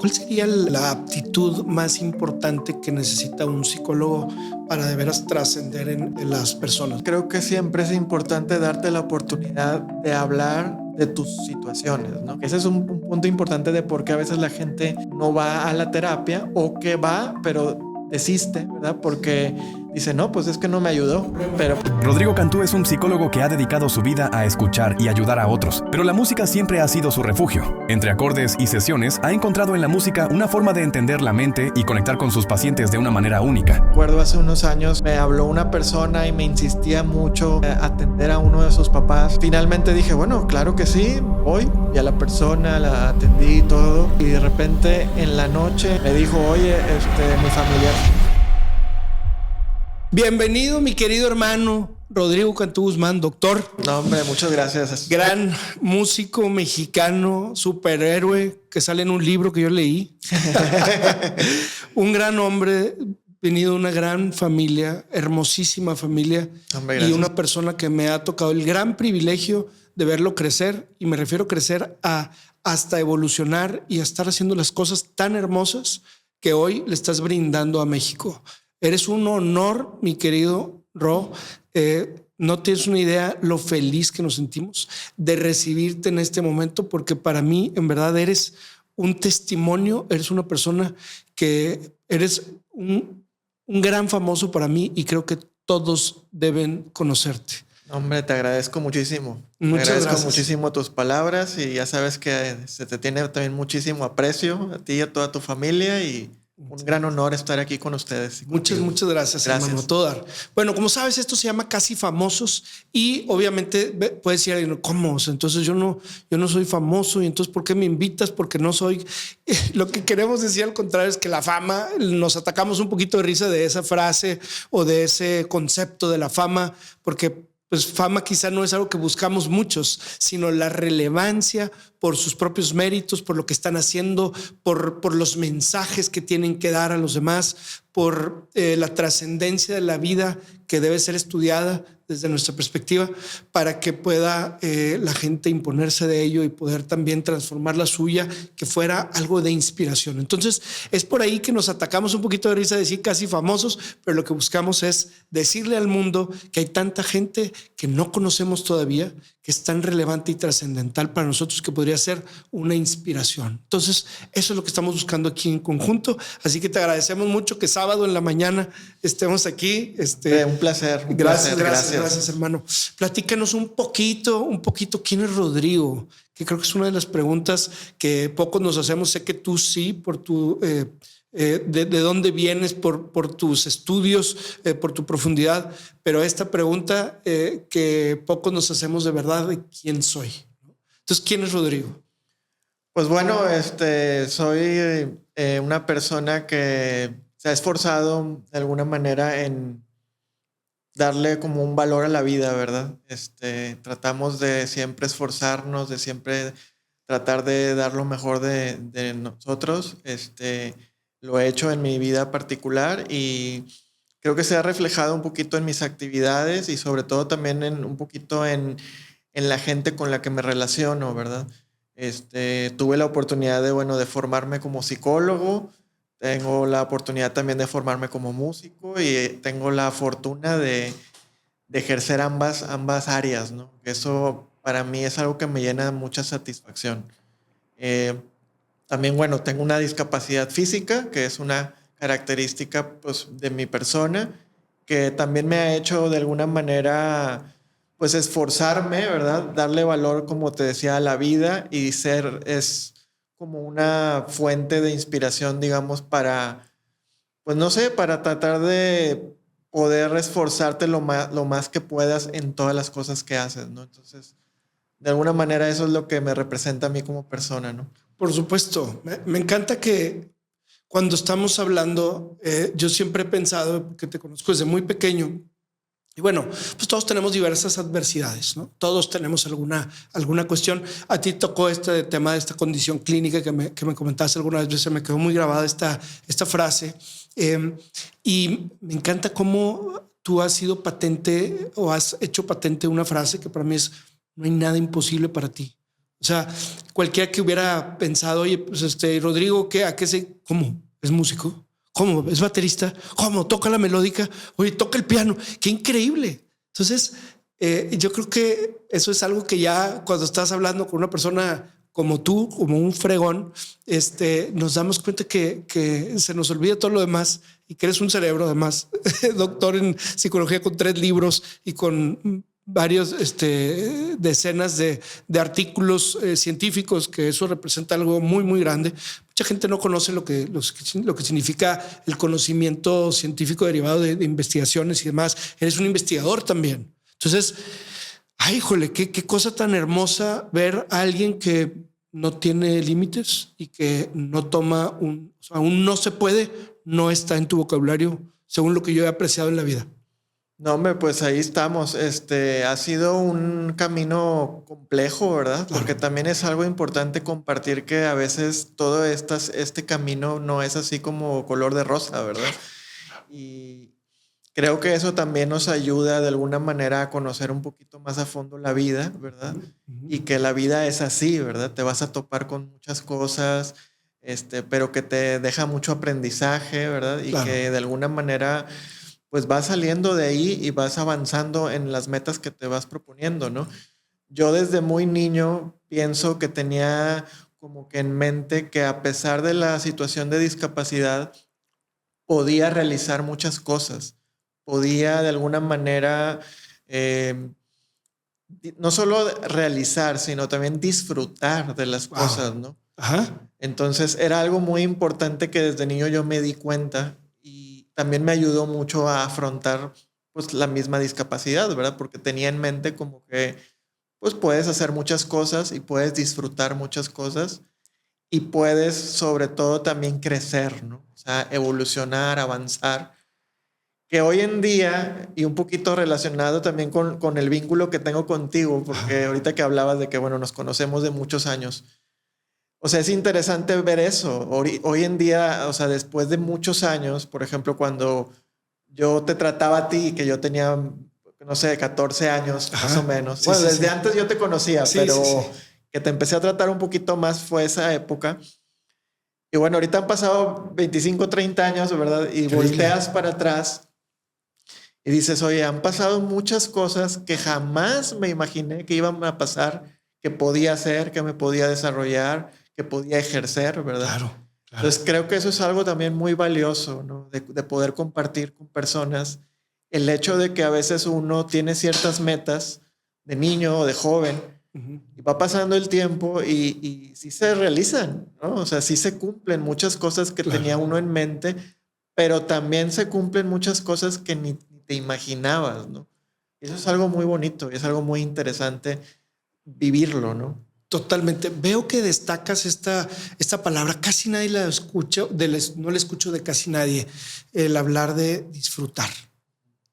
¿Cuál sería la aptitud más importante que necesita un psicólogo para de veras trascender en las personas? Creo que siempre es importante darte la oportunidad de hablar de tus situaciones, ¿no? Ese es un punto importante de por qué a veces la gente no va a la terapia o que va, pero desiste, ¿verdad? Porque dice, no, pues es que no me ayudó, pero... Rodrigo Cantú es un psicólogo que ha dedicado su vida a escuchar y ayudar a otros, pero la música siempre ha sido su refugio. Entre acordes y sesiones, ha encontrado en la música una forma de entender la mente y conectar con sus pacientes de una manera única. Recuerdo hace unos años me habló una persona y me insistía mucho atender a uno de sus papás. Finalmente dije, bueno, claro que sí, voy. Y a la persona la atendí y todo. Y de repente en la noche me dijo, oye, mi familiar... Bienvenido, mi querido hermano Rodrigo Cantú Guzmán, doctor. No, hombre, muchas gracias. Gran músico mexicano, superhéroe, que sale en un libro que yo leí. Un gran hombre, venido de una gran familia, hermosísima familia. Hombre, y una persona que me ha tocado el gran privilegio de verlo crecer. Y me refiero a crecer hasta evolucionar y a estar haciendo las cosas tan hermosas que hoy le estás brindando a México. Eres un honor, mi querido Ro. No tienes una idea lo feliz que nos sentimos de recibirte en este momento, porque para mí, en verdad, eres un testimonio, eres una persona que eres un gran famoso para mí y creo que todos deben conocerte. Hombre, te agradezco muchísimo. Muchas te agradezco gracias. Muchísimo tus palabras y ya sabes que se te tiene también muchísimo aprecio a ti y a toda tu familia y un gran honor estar aquí con ustedes. Muchas gracias, hermano. Todo dar. Bueno, como sabes, esto se llama Casi Famosos y obviamente puedes decir, ¿cómo? Entonces yo no soy famoso y entonces ¿por qué me invitas? Porque no soy. Lo que queremos decir al contrario es que la fama, nos atacamos un poquito de risa de esa frase o de ese concepto de la fama, porque pues fama quizá no es algo que buscamos muchos, sino la relevancia por sus propios méritos, por lo que están haciendo, por los mensajes que tienen que dar a los demás, por la trascendencia de la vida que debe ser estudiada desde nuestra perspectiva para que pueda la gente imponerse de ello y poder también transformar la suya, que fuera algo de inspiración. Entonces es por ahí que nos atacamos un poquito de risa de decir Casi Famosos, pero lo que buscamos es decirle al mundo que hay tanta gente que no conocemos todavía, que es tan relevante y trascendental para nosotros que podría ser una inspiración. Entonces eso es lo que estamos buscando aquí en conjunto, así que te agradecemos mucho que sábado en la mañana estemos aquí. Un placer. Gracias, hermano. Platícanos un poquito, ¿quién es Rodrigo? Que creo que es una de las preguntas que pocos nos hacemos. Sé que tú sí, por tu de dónde vienes, por tus estudios, por tu profundidad, pero esta pregunta que pocos nos hacemos de verdad de quién soy. Entonces, ¿quién es Rodrigo? Pues bueno, soy una persona que se ha esforzado de alguna manera en darle como un valor a la vida, ¿verdad? Tratamos de siempre esforzarnos, de siempre tratar de dar lo mejor de nosotros. Lo he hecho en mi vida particular y creo que se ha reflejado un poquito en mis actividades y sobre todo también un poquito en la gente con la que me relaciono, ¿verdad? Tuve la oportunidad de formarme como psicólogo. Tengo la oportunidad también de formarme como músico y tengo la fortuna de ejercer ambas áreas, ¿no? Eso para mí es algo que me llena mucha satisfacción. También, tengo una discapacidad física, que es una característica pues, de mi persona, que también me ha hecho de alguna manera pues esforzarme, ¿verdad? Darle valor, como te decía, a la vida y es como una fuente de inspiración, digamos, para tratar de poder esforzarte lo más que puedas en todas las cosas que haces, ¿no? Entonces, de alguna manera eso es lo que me representa a mí como persona, ¿no? Por supuesto. Me encanta que cuando estamos hablando, yo siempre he pensado, que te conozco desde muy pequeño, y bueno, pues todos tenemos diversas adversidades, ¿no? Todos tenemos alguna cuestión. A ti tocó este tema de esta condición clínica que me comentaste alguna vez, se me quedó muy grabada esta frase. Y me encanta cómo tú has sido patente o has hecho patente una frase que para mí es: no hay nada imposible para ti. O sea, cualquiera que hubiera pensado, oye, pues Rodrigo, ¿qué? ¿A qué se? ¿Cómo? ¿Es músico? ¿Cómo? ¿Es baterista? ¿Cómo? ¿Toca la melódica? Oye, toca el piano. ¡Qué increíble! Entonces, yo creo que eso es algo que ya cuando estás hablando con una persona como tú, como un fregón, nos damos cuenta que se nos olvida todo lo demás y que eres un cerebro, además, doctor en psicología con 3 libros y con varios decenas de artículos científicos, que eso representa algo muy, muy grande. Mucha gente no conoce lo que significa el conocimiento científico derivado de investigaciones y demás. Eres un investigador también. Entonces, ay, híjole, qué cosa tan hermosa ver a alguien que no tiene límites y que no toma aún no se puede, no está en tu vocabulario, según lo que yo he apreciado en la vida. No, hombre, pues ahí estamos. Ha sido un camino complejo, ¿verdad? Claro. Porque también es algo importante compartir que a veces todo este camino no es así como color de rosa, ¿verdad? Y creo que eso también nos ayuda de alguna manera a conocer un poquito más a fondo la vida, ¿verdad? Y que la vida es así, ¿verdad? Te vas a topar con muchas cosas, pero que te deja mucho aprendizaje, ¿verdad? Y Claro. que de alguna manera pues vas saliendo de ahí y vas avanzando en las metas que te vas proponiendo, ¿no? Yo desde muy niño pienso que tenía como que en mente que a pesar de la situación de discapacidad podía realizar muchas cosas, podía de alguna manera no solo realizar, sino también disfrutar de las Wow. cosas, ¿no? Ajá. Entonces era algo muy importante que desde niño yo me di cuenta y también me ayudó mucho a afrontar pues la misma discapacidad, ¿verdad? Porque tenía en mente como que pues puedes hacer muchas cosas y puedes disfrutar muchas cosas y puedes sobre todo también crecer, ¿no? O sea, evolucionar, avanzar. Que hoy en día, y un poquito relacionado también con el vínculo que tengo contigo, porque ahorita que hablabas de que, bueno, nos conocemos de muchos años, o sea, es interesante ver eso. Hoy en día, o sea, después de muchos años, por ejemplo, cuando yo te trataba a ti, que yo tenía, no sé, 14 años, Ajá. más o menos. Sí, Bueno, sí, desde sí. antes yo te conocía, Sí, pero sí, sí. que te empecé a tratar un poquito más fue esa época. Y bueno, ahorita han pasado 25, 30 años, ¿verdad? Y Increíble. volteas para atrás y dices, oye, han pasado muchas cosas que jamás me imaginé que iban a pasar, que podía hacer, que me podía desarrollar, que podía ejercer, ¿verdad? Claro, claro. Entonces creo que eso es algo también muy valioso, ¿no? De poder compartir con personas el hecho de que a veces uno tiene ciertas metas de niño o de joven y va pasando el tiempo y sí se realizan, ¿no? O sea, sí se cumplen muchas cosas que Claro. tenía uno en mente, pero también se cumplen muchas cosas que ni te imaginabas, ¿no? Y eso es algo muy bonito y es algo muy interesante vivirlo, ¿no? Totalmente. Veo que destacas esta palabra. Casi nadie la escucha, no la escucho de casi nadie. El hablar de disfrutar.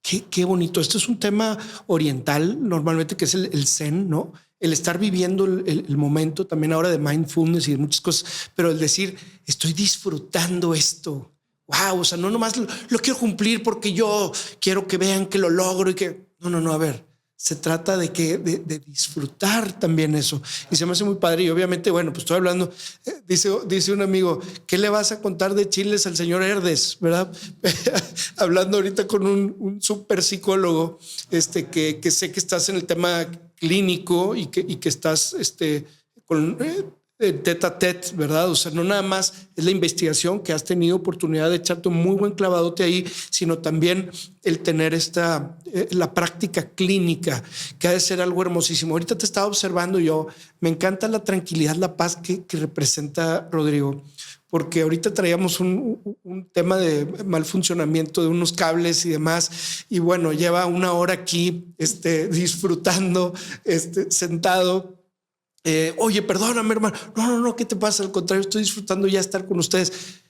Qué bonito. Esto es un tema oriental, normalmente, que es el zen, ¿no? El estar viviendo el momento, también ahora de mindfulness y de muchas cosas, pero el decir, estoy disfrutando esto. Wow, o sea, no nomás lo quiero cumplir porque yo quiero que vean que lo logro y que... No, a ver. Se trata de disfrutar también eso. Y se me hace muy padre. Y obviamente, bueno, pues estoy hablando, dice un amigo, ¿qué le vas a contar de chiles al señor Herdes? ¿Verdad? Hablando ahorita con un súper psicólogo, que sé que estás en el tema clínico y que estás con tete a tete, ¿verdad? O sea, no nada más es la investigación, que has tenido oportunidad de echarte un muy buen clavadote ahí, sino también el tener la práctica clínica, que ha de ser algo hermosísimo. Ahorita te estaba observando yo, me encanta la tranquilidad, la paz que representa Rodrigo, porque ahorita traíamos un tema de mal funcionamiento de unos cables y demás, y bueno, lleva 1 hora aquí disfrutando, sentado. Oye, perdóname, hermano. No, ¿qué te pasa? Al contrario, estoy disfrutando ya estar con ustedes.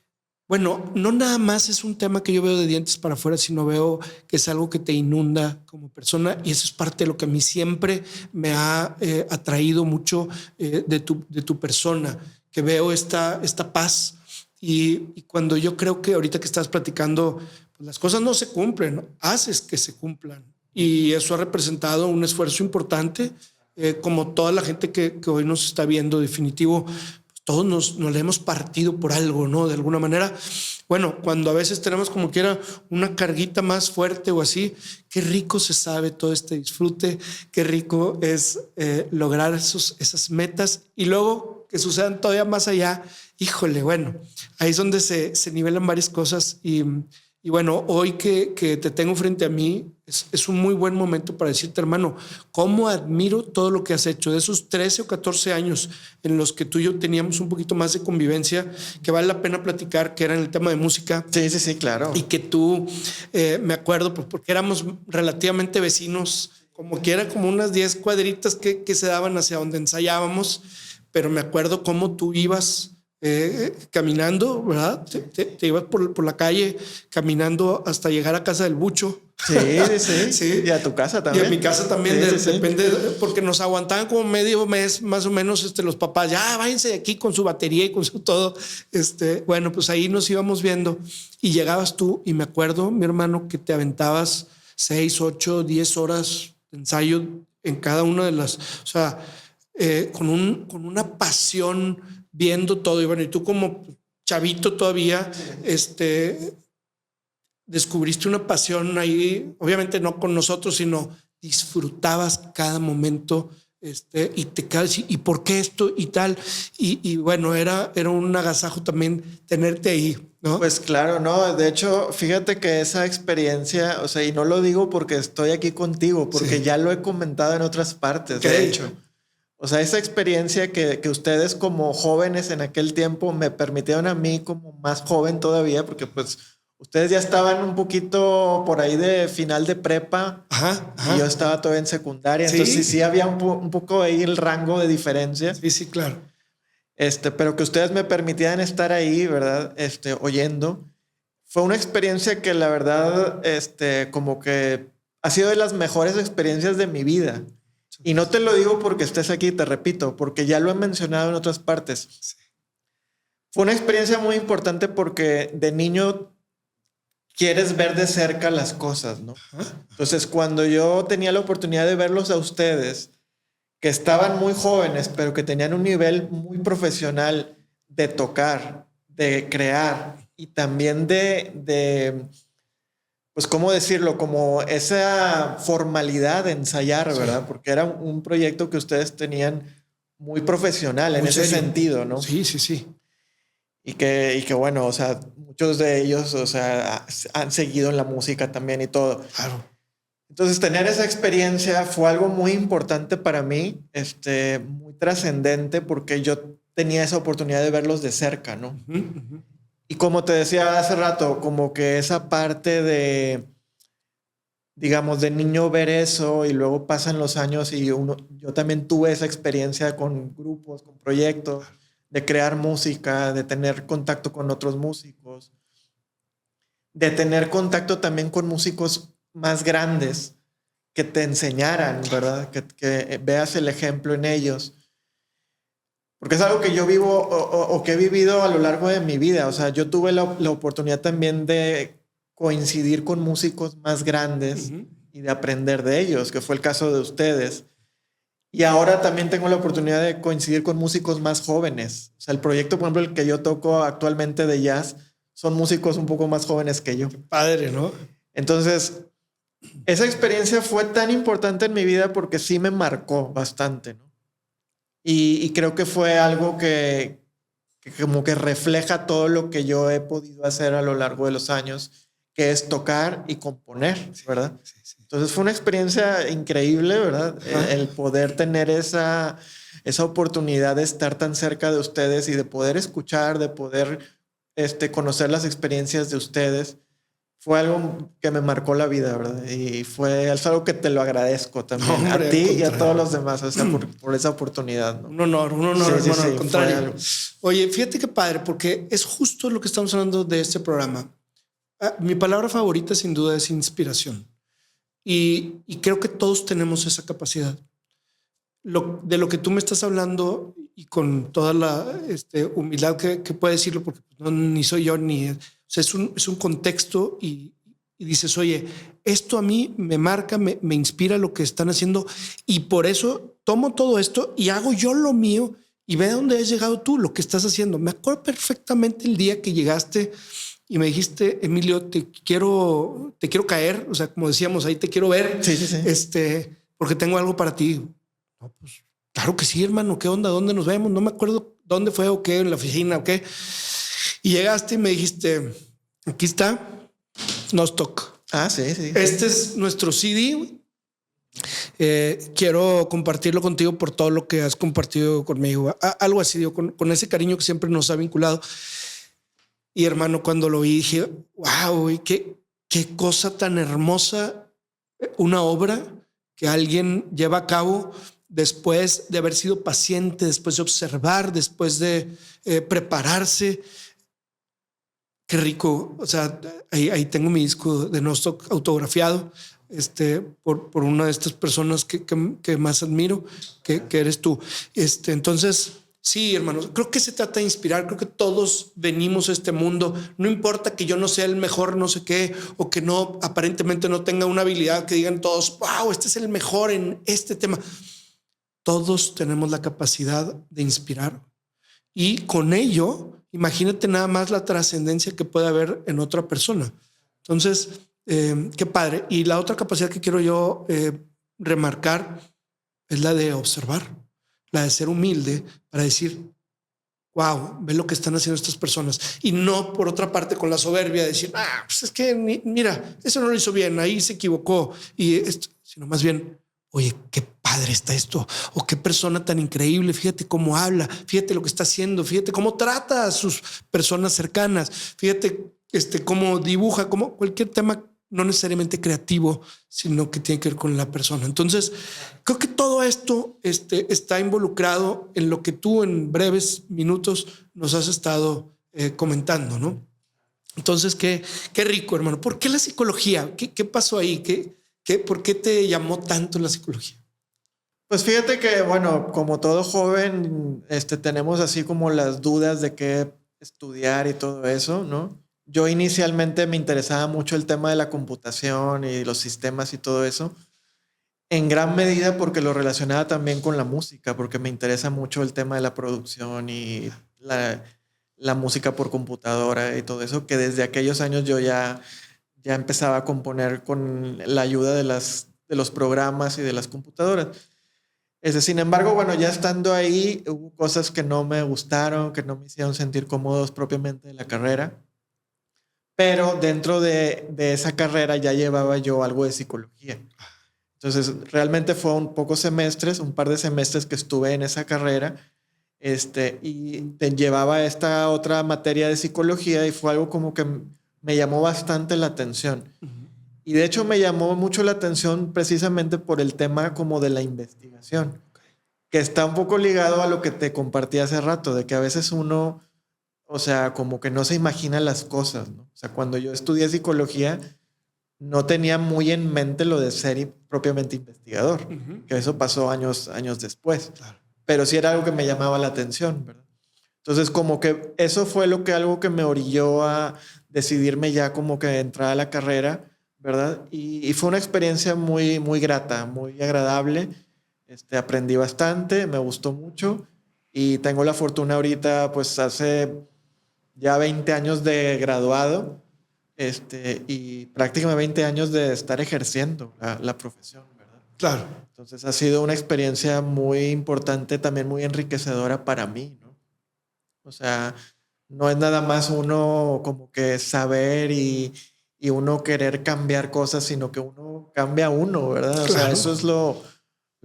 Bueno, no nada más es un tema que yo veo de dientes para afuera, sino veo que es algo que te inunda como persona, y eso es parte de lo que a mí siempre me ha atraído mucho de tu persona, que veo esta paz. Y cuando yo creo que ahorita que estás platicando, pues las cosas no se cumplen, ¿no? Haces que se cumplan. Y eso ha representado un esfuerzo importante, como toda la gente que hoy nos está viendo, definitivo, todos nos le hemos partido por algo, ¿no? De alguna manera. Bueno, cuando a veces tenemos como quiera una carguita más fuerte o así, qué rico se sabe todo este disfrute, qué rico es lograr esas metas y luego que sucedan todavía más allá. Híjole, bueno, ahí es donde se nivelan varias cosas y bueno, hoy que te tengo frente a mí, es un muy buen momento para decirte, hermano, cómo admiro todo lo que has hecho de esos 13 o 14 años en los que tú y yo teníamos un poquito más de convivencia, que vale la pena platicar, que era en el tema de música. Sí, claro. Y que tú, me acuerdo, pues porque éramos relativamente vecinos, como que era como unas 10 cuadritas que se daban hacia donde ensayábamos, pero me acuerdo cómo tú ibas caminando, ¿verdad? Te ibas por la calle caminando hasta llegar a casa del Bucho. Sí. Y a tu casa también. Y a mi casa también, depende, porque nos aguantaban como medio mes, más o menos, los papás, ya váyanse de aquí con su batería y con su todo. Bueno, pues ahí nos íbamos viendo y llegabas tú y me acuerdo, mi hermano, que te aventabas 6, 8, 10 horas de ensayo en cada una de las, o sea, con una pasión viendo todo. Y bueno, y tú como chavito todavía, descubriste una pasión ahí, obviamente no con nosotros, sino disfrutabas cada momento, y te quedas, ¿y por qué esto y tal? Y bueno, era un agasajo también tenerte ahí, ¿no? Pues claro, no, de hecho, fíjate que esa experiencia, o sea, y no lo digo porque estoy aquí contigo, porque ya lo he comentado en otras partes, ¿Qué? de hecho. O sea, esa experiencia que ustedes como jóvenes en aquel tiempo me permitieron a mí como más joven todavía, porque pues ustedes ya estaban un poquito por ahí de final de prepa. Ajá. Y yo estaba todavía en secundaria. ¿Sí? Entonces sí había un poco ahí el rango de diferencia. Sí, claro. Pero que ustedes me permitieran estar ahí, ¿verdad? Oyendo. Fue una experiencia que la verdad, como que ha sido de las mejores experiencias de mi vida. Y no te lo digo porque estés aquí, te repito, porque ya lo he mencionado en otras partes. Sí. Fue una experiencia muy importante porque de niño quieres ver de cerca las cosas, ¿no? Entonces, cuando yo tenía la oportunidad de verlos a ustedes, que estaban muy jóvenes, pero que tenían un nivel muy profesional de tocar, de crear y también pues, ¿cómo decirlo? Como esa formalidad de ensayar, ¿verdad? Porque era un proyecto que ustedes tenían muy profesional en ese sentido, ¿no? Sí. Y que bueno, o sea, muchos de ellos, o sea, han seguido en la música también y todo. Claro. Entonces, tener esa experiencia fue algo muy importante para mí, muy trascendente, porque yo tenía esa oportunidad de verlos de cerca, ¿no? Uh-huh. Y como te decía hace rato, como que esa parte de, digamos, de niño ver eso y luego pasan los años y yo también tuve esa experiencia con grupos, con proyectos, de crear música, de tener contacto con otros músicos, de tener contacto también con músicos más grandes que te enseñaran, ¿verdad? Que veas el ejemplo en ellos. Porque es algo que yo vivo o que he vivido a lo largo de mi vida. O sea, yo tuve la oportunidad también de coincidir con músicos más grandes y de aprender de ellos, que fue el caso de ustedes. Y ahora también tengo la oportunidad de coincidir con músicos más jóvenes. O sea, el proyecto, por ejemplo, el que yo toco actualmente de jazz, son músicos un poco más jóvenes que yo. Qué padre, ¿no? Entonces, esa experiencia fue tan importante en mi vida porque sí me marcó bastante, ¿no? Y creo que fue algo que como que refleja todo lo que yo he podido hacer a lo largo de los años, que es tocar y componer, ¿verdad? Sí. Entonces fue una experiencia increíble, ¿verdad? El poder tener esa oportunidad de estar tan cerca de ustedes y de poder escuchar, de poder conocer las experiencias de ustedes. Fue algo que me marcó la vida, ¿verdad? Y es algo que te lo agradezco también. Hombre, a ti y a todos los demás, o sea, por esa oportunidad, ¿no? Un honor, Sí, hermano, al contrario. fue Oye, fíjate qué padre, porque es justo lo que estamos hablando de este programa. Mi palabra favorita sin duda es inspiración. Y creo que todos tenemos esa capacidad. De lo que tú me estás hablando y con toda la humildad que puedo decirlo, porque ni soy yo, o sea, es un contexto y y dices, oye, esto a mí me marca, me inspira lo que están haciendo y por eso tomo todo esto y hago yo lo mío y ve a dónde has llegado tú, lo que estás haciendo. Me acuerdo perfectamente el día que llegaste y me dijiste, Emilio, te quiero caer. O sea, como decíamos, ahí te quiero ver. Sí, sí, sí. Porque tengo algo para ti. No, pues claro que sí, hermano. ¿Qué onda? ¿Dónde nos vemos? No me acuerdo dónde fue o qué, en la oficina o qué. Y llegaste y me dijiste, aquí está Nostock. Ah, sí, sí. Este es nuestro CD. Quiero compartirlo contigo por todo lo que has compartido conmigo. Algo así, digo, con ese cariño que siempre nos ha vinculado. Y hermano, cuando lo vi, dije, wow, qué cosa tan hermosa, una obra que alguien lleva a cabo después de haber sido paciente, después de observar, después de prepararse. Qué rico. O sea, ahí tengo mi disco de Nostock autografiado por una de estas personas que más admiro, que eres tú. Entonces, sí, hermanos, creo que se trata de inspirar. Creo que todos venimos a este mundo. No importa que yo no sea el mejor, no sé qué, o que no aparentemente no tenga una habilidad que digan todos, wow, este es el mejor en este tema. Todos tenemos la capacidad de inspirar y con ello, imagínate nada más la trascendencia que puede haber en otra persona. Entonces, qué padre. Y la otra capacidad que quiero yo remarcar es la de observar, la de ser humilde para decir, wow, ve lo que están haciendo estas personas. Y no por otra parte con la soberbia de decir, pues es que mira, eso no lo hizo bien, ahí se equivocó. Y esto, sino más bien, oye, qué padre está esto, o qué persona tan increíble, fíjate cómo habla, fíjate lo que está haciendo, fíjate cómo trata a sus personas cercanas, fíjate cómo dibuja, como cualquier tema no necesariamente creativo, sino que tiene que ver con la persona. Entonces, creo que todo esto está involucrado en lo que tú en breves minutos nos has estado comentando, ¿no? Entonces, qué rico, hermano. ¿Por qué la psicología? ¿Qué pasó ahí? ¿Por qué te llamó tanto la psicología? Pues fíjate que, bueno, como todo joven, tenemos así como las dudas de qué estudiar y todo eso, ¿no? Yo inicialmente me interesaba mucho el tema de la computación y los sistemas y todo eso, en gran medida porque lo relacionaba también con la música, porque me interesa mucho el tema de la producción y la música por computadora y todo eso, que desde aquellos años yo ya empezaba a componer con la ayuda de los programas y de las computadoras. Sin embargo, bueno, ya estando ahí, hubo cosas que no me gustaron, que no me hicieron sentir cómodos propiamente en la carrera. Pero dentro de esa carrera ya llevaba yo algo de psicología. Entonces, realmente fue un par de semestres que estuve en esa carrera, y te llevaba esta otra materia de psicología y fue algo como que me llamó bastante la atención. Y de hecho me llamó mucho la atención precisamente por el tema como de la investigación, que está un poco ligado a lo que te compartí hace rato, de que a veces uno, o sea, como que no se imagina las cosas, ¿no? O sea, cuando yo estudié psicología, no tenía muy en mente lo de ser propiamente investigador, que eso pasó años después. Claro. Pero sí era algo que me llamaba la atención, ¿verdad? Entonces, como que eso fue algo que me orilló a decidirme ya como que entrar a la carrera, ¿verdad? Y fue una experiencia muy, muy grata, muy agradable. Aprendí bastante, me gustó mucho y tengo la fortuna ahorita, pues hace ya 20 años de graduado, y prácticamente 20 años de estar ejerciendo la profesión, ¿verdad? Claro. Entonces ha sido una experiencia muy importante, también muy enriquecedora para mí, ¿no? O sea, no es nada más uno como que saber y uno querer cambiar cosas, sino que uno cambia uno, ¿verdad? O sea, eso es lo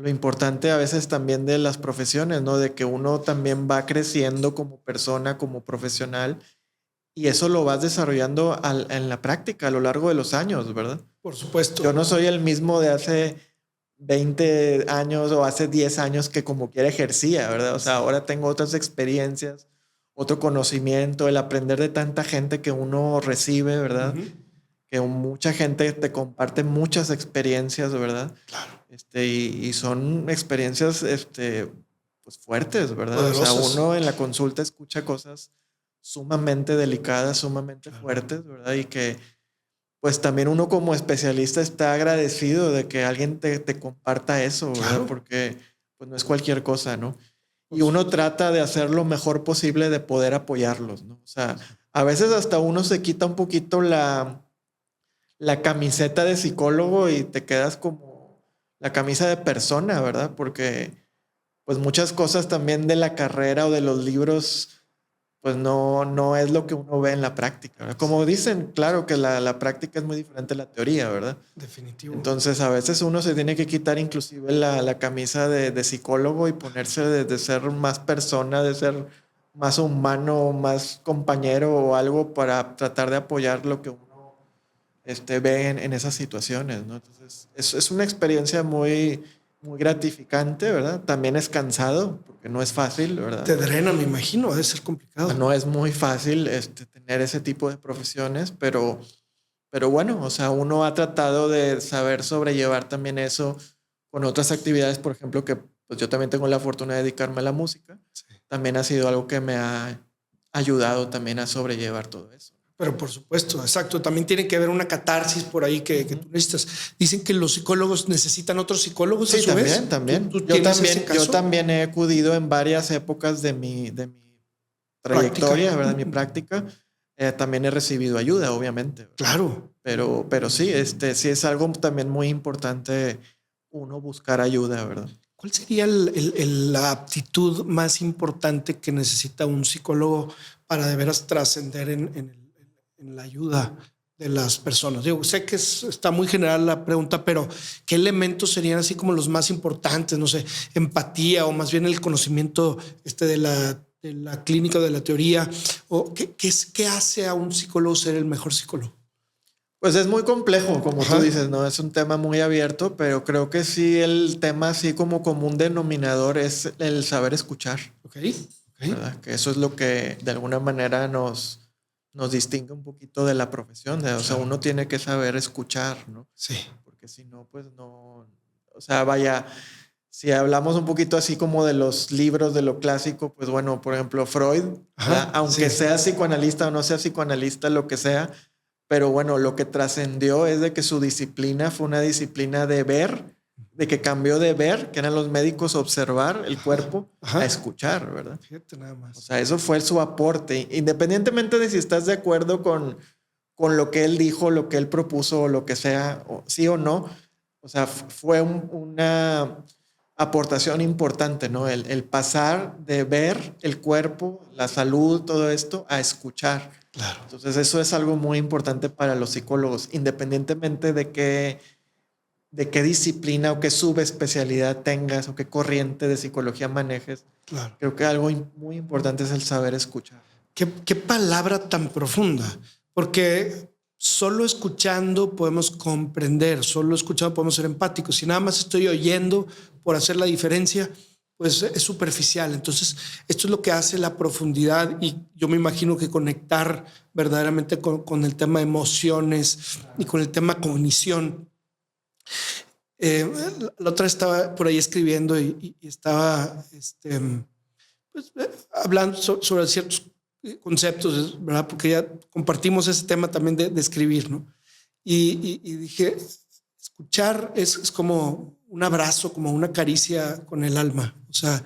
importante a veces también de las profesiones, ¿no? De que uno también va creciendo como persona, como profesional, y eso lo vas desarrollando en la práctica a lo largo de los años, ¿verdad? Por supuesto. Yo no soy el mismo de hace 20 años o hace 10 años que como quiera ejercía, ¿verdad? O sea, ahora tengo otras experiencias, otro conocimiento, el aprender de tanta gente que uno recibe, ¿verdad? Que mucha gente te comparte muchas experiencias, ¿verdad? Claro. Y son experiencias pues fuertes, ¿verdad? Poderosas. O sea, uno en la consulta escucha cosas sumamente delicadas, sumamente fuertes, ¿verdad? Y que pues también uno como especialista está agradecido de que alguien te comparta eso, ¿verdad? Claro. Porque pues no es cualquier cosa, ¿no? Y uno trata de hacer lo mejor posible de poder apoyarlos, ¿no? O sea, a veces hasta uno se quita un poquito la camiseta de psicólogo y te quedas como la camisa de persona, ¿verdad? Porque pues muchas cosas también de la carrera o de los libros pues no es lo que uno ve en la práctica, ¿verdad? Como dicen, claro que la práctica es muy diferente a la teoría, ¿verdad? Definitivo. Entonces a veces uno se tiene que quitar inclusive la camisa de psicólogo y ponerse de ser más persona, de ser más humano, más compañero o algo para tratar de apoyar lo que uno ve en esas situaciones, ¿no? Entonces es una experiencia muy, muy gratificante, ¿verdad? También es cansado porque no es fácil, ¿verdad? Te drena, me imagino, debe ser complicado. No es muy fácil tener ese tipo de profesiones, pero bueno, o sea, uno ha tratado de saber sobrellevar también eso con otras actividades, por ejemplo, que pues yo también tengo la fortuna de dedicarme a la música. Sí. También ha sido algo que me ha ayudado también a sobrellevar todo eso. Pero por supuesto, exacto. También tiene que haber una catarsis por ahí que tú necesitas. Dicen que los psicólogos necesitan otros psicólogos. Sí, a su también, vez. también. ¿Tú yo también he acudido en varias épocas de mi trayectoria, ¿verdad? Mi práctica. También he recibido ayuda, obviamente. ¿Verdad? Claro. Pero sí, sí es algo también muy importante uno buscar ayuda, ¿verdad? ¿Cuál sería la aptitud más importante que necesita un psicólogo para de veras trascender en la ayuda de las personas? Digo, sé que está muy general la pregunta, pero ¿qué elementos serían así como los más importantes? No sé, empatía o más bien el conocimiento de la clínica o de la teoría. ¿O qué hace a un psicólogo ser el mejor psicólogo? Pues es muy complejo, como tú dices, ¿no? Es un tema muy abierto, pero creo que sí el tema así como común denominador es el saber escuchar. Okay. ¿Verdad? Que eso es lo que de alguna manera nos distingue un poquito de la profesión. O sea, uno tiene que saber escuchar, ¿no? Sí. Porque si no, pues no... O sea, vaya, si hablamos un poquito así como de los libros, de lo clásico, pues bueno, por ejemplo, Freud, aunque sea psicoanalista o no sea psicoanalista, lo que sea, pero bueno, lo que trascendió es de que su disciplina fue una disciplina de ver, de que cambió de ver, que eran los médicos, observar el cuerpo, a escuchar, ¿verdad? Fíjate nada más. O sea, eso fue su aporte. Independientemente de si estás de acuerdo con lo que él dijo, lo que él propuso, o lo que sea, o, sí o no, o sea, fue una aportación importante, ¿no? El pasar de ver el cuerpo, la salud, todo esto, a escuchar. Claro. Entonces eso es algo muy importante para los psicólogos, independientemente de qué disciplina o qué subespecialidad tengas o qué corriente de psicología manejes. Claro. Creo que algo muy importante es el saber escuchar. ¿Qué palabra tan profunda? Porque solo escuchando podemos comprender, solo escuchando podemos ser empáticos. Si nada más estoy oyendo por hacer la diferencia, pues es superficial. Entonces, esto es lo que hace la profundidad y yo me imagino que conectar verdaderamente con el tema de emociones y con el tema cognición. La otra estaba por ahí escribiendo y estaba pues, hablando sobre ciertos conceptos, ¿verdad? Porque ya compartimos ese tema también de escribir, ¿no? Y dije, escuchar es como un abrazo, como una caricia con el alma. O sea,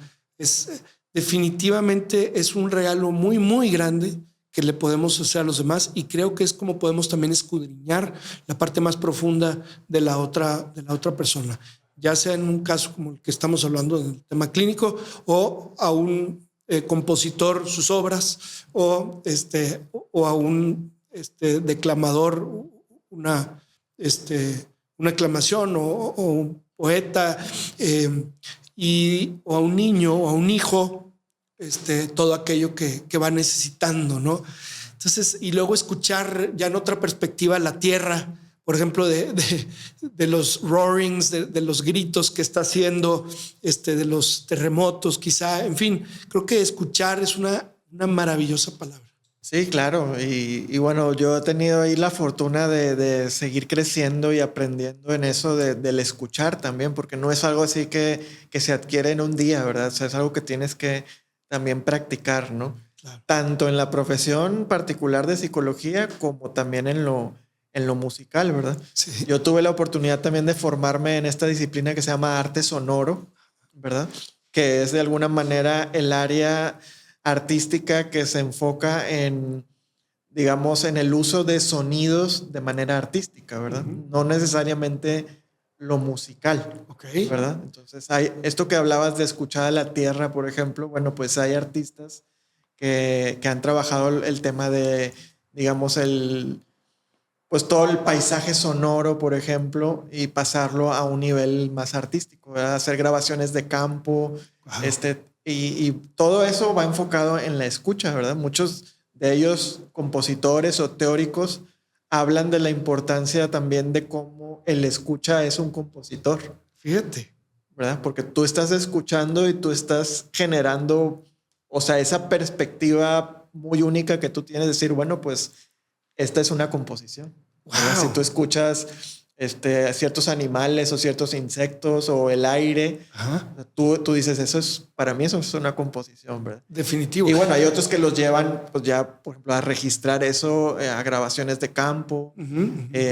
definitivamente es un regalo muy, muy grande que le podemos hacer a los demás y creo que es como podemos también escudriñar la parte más profunda de la otra persona, ya sea en un caso como el que estamos hablando del tema clínico o a un compositor sus obras o a un declamador una aclamación o un poeta o a un niño o a un hijo, todo aquello que va necesitando, ¿no? Entonces, y luego escuchar ya en otra perspectiva la tierra, por ejemplo, de los roarings, de los gritos que está haciendo, de los terremotos, quizá, en fin, creo que escuchar es una maravillosa palabra. Sí, claro. Y bueno, yo he tenido ahí la fortuna de seguir creciendo y aprendiendo en eso del escuchar también, porque no es algo así que se adquiere en un día, ¿verdad? O sea, es algo que tienes que también practicar, ¿no? Claro. Tanto en la profesión particular de psicología como también en lo en lo musical, ¿verdad? Sí. Yo tuve la oportunidad también de formarme en esta disciplina que se llama arte sonoro, ¿verdad? Que es de alguna manera el área artística que se enfoca en, digamos, en el uso de sonidos de manera artística, ¿verdad? No necesariamente lo musical, ¿verdad? Entonces hay esto que hablabas de escuchar a la tierra, por ejemplo. Bueno, pues hay artistas que han trabajado el tema de, digamos, pues todo el paisaje sonoro, por ejemplo, y pasarlo a un nivel más artístico, ¿verdad? Hacer grabaciones de campo, wow. Y todo eso va enfocado en la escucha, ¿verdad? Muchos de ellos, compositores o teóricos, hablan de la importancia también de cómo el escucha es un compositor. Fíjate. ¿Verdad? Porque tú estás escuchando y tú estás generando, o sea, esa perspectiva muy única que tú tienes de decir, bueno, pues esta es una composición. Wow. Si tú escuchas ciertos animales o ciertos insectos o el aire, tú dices, eso es, para mí eso es una composición, ¿verdad? Definitivo. Y bueno, hay otros que los llevan, pues ya, por ejemplo, a registrar eso, a grabaciones de campo,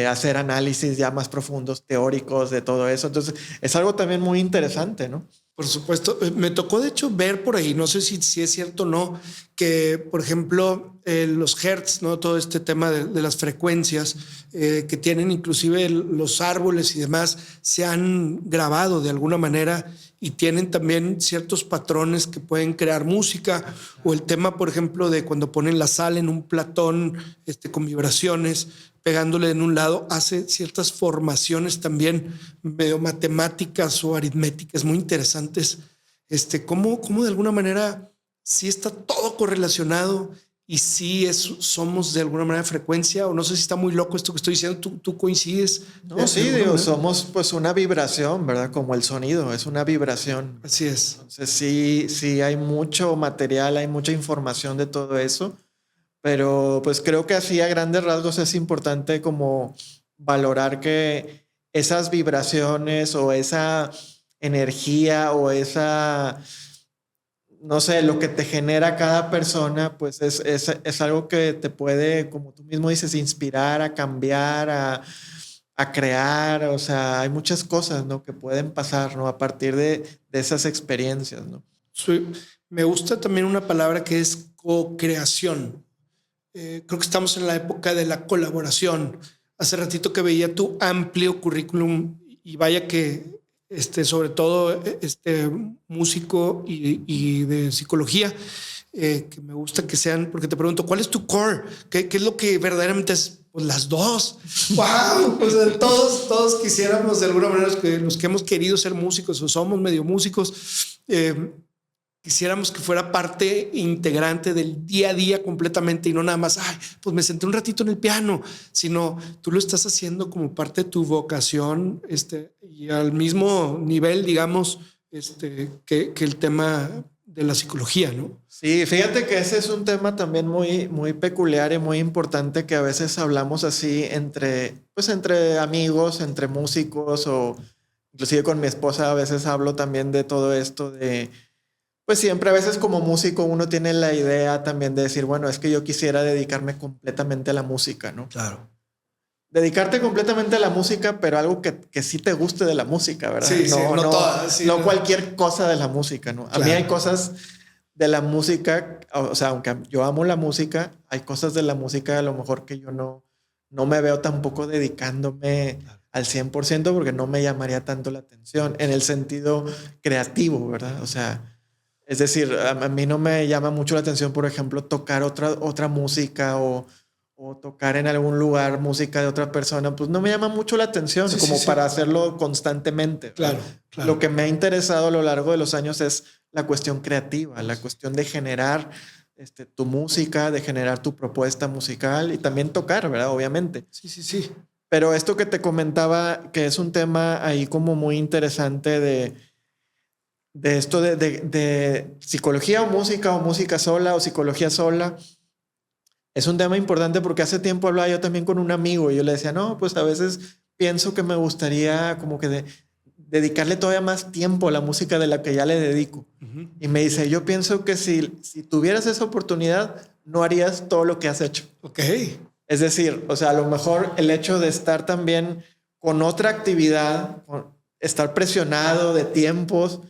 hacer análisis ya más profundos, teóricos de todo eso. Entonces, es algo también muy interesante, ¿no? Por supuesto. Me tocó, de hecho, ver por ahí, no sé si es cierto o no, que, por ejemplo, los hertz, ¿no? Todo este tema de las frecuencias que tienen inclusive los árboles y demás, se han grabado de alguna manera y tienen también ciertos patrones que pueden crear música. O el tema, por ejemplo, de cuando ponen la sal en un platón con vibraciones, pegándole en un lado, hace ciertas formaciones también medio matemáticas o aritméticas muy interesantes. Cómo de alguna manera sí está todo correlacionado y sí somos de alguna manera frecuencia, o no sé si está muy loco esto que estoy diciendo. ¿Tú coincides? No, sí, digo, somos pues una vibración, ¿verdad? Como el sonido, es una vibración. Así es. Entonces sí hay mucho material, hay mucha información de todo eso. Pero pues creo que así a grandes rasgos es importante como valorar que esas vibraciones o esa energía o esa, no sé, lo que te genera cada persona, pues es algo que te puede, como tú mismo dices, inspirar a cambiar, a crear. O sea, hay muchas cosas, ¿no?, que pueden pasar, ¿no?, a partir de esas experiencias, ¿no? Sí, me gusta también una palabra que es co-creación. Creo que estamos en la época de la colaboración. Hace ratito que veía tu amplio currículum y vaya que sobre todo músico y de psicología, que me gusta que sean, porque te pregunto, ¿cuál es tu core? ¿Qué es lo que verdaderamente es? Pues las dos. ¡Wow! O sea, todos quisiéramos de alguna manera, los que hemos querido ser músicos o somos medio músicos, quisiéramos que fuera parte integrante del día a día completamente y no nada más, pues me senté un ratito en el piano, sino tú lo estás haciendo como parte de tu vocación, y al mismo nivel, digamos, que el tema de la psicología, ¿no? Sí, fíjate que ese es un tema también muy, muy peculiar y muy importante, que a veces hablamos así entre amigos, entre músicos, o inclusive con mi esposa a veces hablo también de todo esto de... Pues siempre a veces como músico uno tiene la idea también de decir, bueno, es que yo quisiera dedicarme completamente a la música, ¿no? Claro. Dedicarte completamente a la música, pero algo que sí te guste de la música, ¿verdad? Sí, no todas. Sí, no cualquier cosa de la música, ¿no? Claro. A mí hay cosas de la música, o sea, aunque yo amo la música, hay cosas de la música a lo mejor que yo no me veo tampoco dedicándome al 100%, porque no me llamaría tanto la atención en el sentido creativo, ¿verdad? O sea... Es decir, a mí no me llama mucho la atención, por ejemplo, tocar otra música o tocar en algún lugar música de otra persona. Pues no me llama mucho la atención para hacerlo constantemente. Claro. Lo que me ha interesado a lo largo de los años es la cuestión creativa, la cuestión de generar tu música, de generar tu propuesta musical y también tocar, ¿verdad? Obviamente. Sí. Pero esto que te comentaba, que es un tema ahí como muy interesante de esto de psicología o música sola o psicología sola, es un tema importante porque hace tiempo hablaba yo también con un amigo y yo le decía, no, pues a veces pienso que me gustaría como que dedicarle todavía más tiempo a la música de la que ya le dedico. Uh-huh. Y me dice, yo pienso que si tuvieras esa oportunidad, no harías todo lo que has hecho. Ok. Es decir, o sea, a lo mejor el hecho de estar también con otra actividad, estar presionado de tiempos,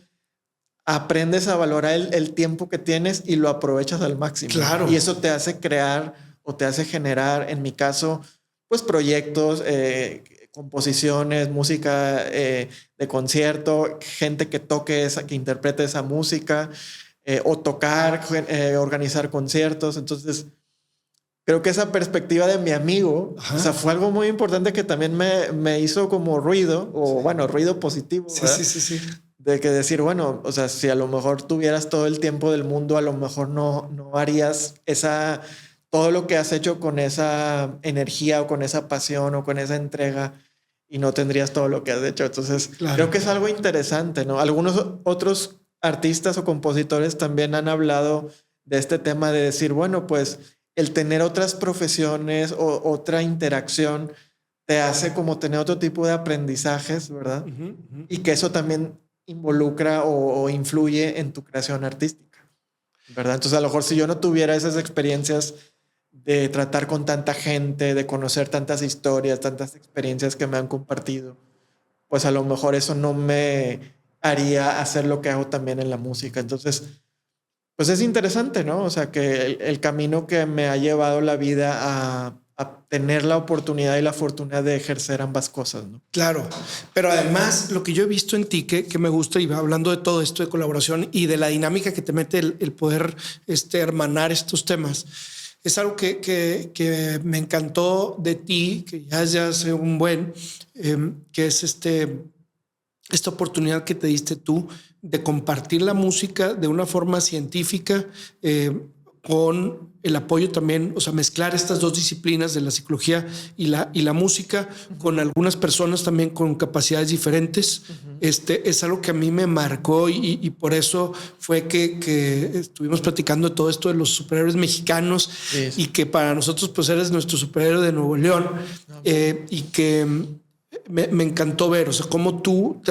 aprendes a valorar el tiempo que tienes y lo aprovechas al máximo. Claro. Y eso te hace crear o te hace generar, en mi caso, pues proyectos, composiciones, música de concierto, gente que toque que interprete esa música, o tocar, organizar conciertos. Entonces, creo que esa perspectiva de mi amigo, o sea, fue algo muy importante que también me hizo como ruido, o bueno, ruido positivo. Sí. De que decir, bueno, o sea, si a lo mejor tuvieras todo el tiempo del mundo, a lo mejor no harías todo lo que has hecho con esa energía o con esa pasión o con esa entrega, y no tendrías todo lo que has hecho. Entonces, creo que es algo interesante, ¿no? Algunos otros artistas o compositores también han hablado de este tema de decir, bueno, pues el tener otras profesiones o otra interacción te hace como tener otro tipo de aprendizajes, ¿verdad? Y que eso también involucra o influye en tu creación artística, ¿verdad? Entonces, a lo mejor si yo no tuviera esas experiencias de tratar con tanta gente, de conocer tantas historias, tantas experiencias que me han compartido, pues a lo mejor eso no me haría hacer lo que hago también en la música. Entonces, pues es interesante, ¿no? O sea, que el camino que me ha llevado la vida a tener la oportunidad y la fortuna de ejercer ambas cosas, ¿no? Claro, pero además lo que yo he visto en ti que me gusta, y va hablando de todo esto de colaboración y de la dinámica que te mete el poder hermanar estos temas, es algo que me encantó de ti, que ya es hace un buen, que es esta oportunidad que te diste tú de compartir la música de una forma científica, con el apoyo también, o sea, mezclar estas dos disciplinas de la psicología y la música con algunas personas también con capacidades diferentes. Es algo que a mí me marcó y por eso fue que estuvimos platicando de todo esto de los superhéroes mexicanos, y que para nosotros pues eres nuestro superhéroe de Nuevo León, y que me encantó ver, o sea, cómo tú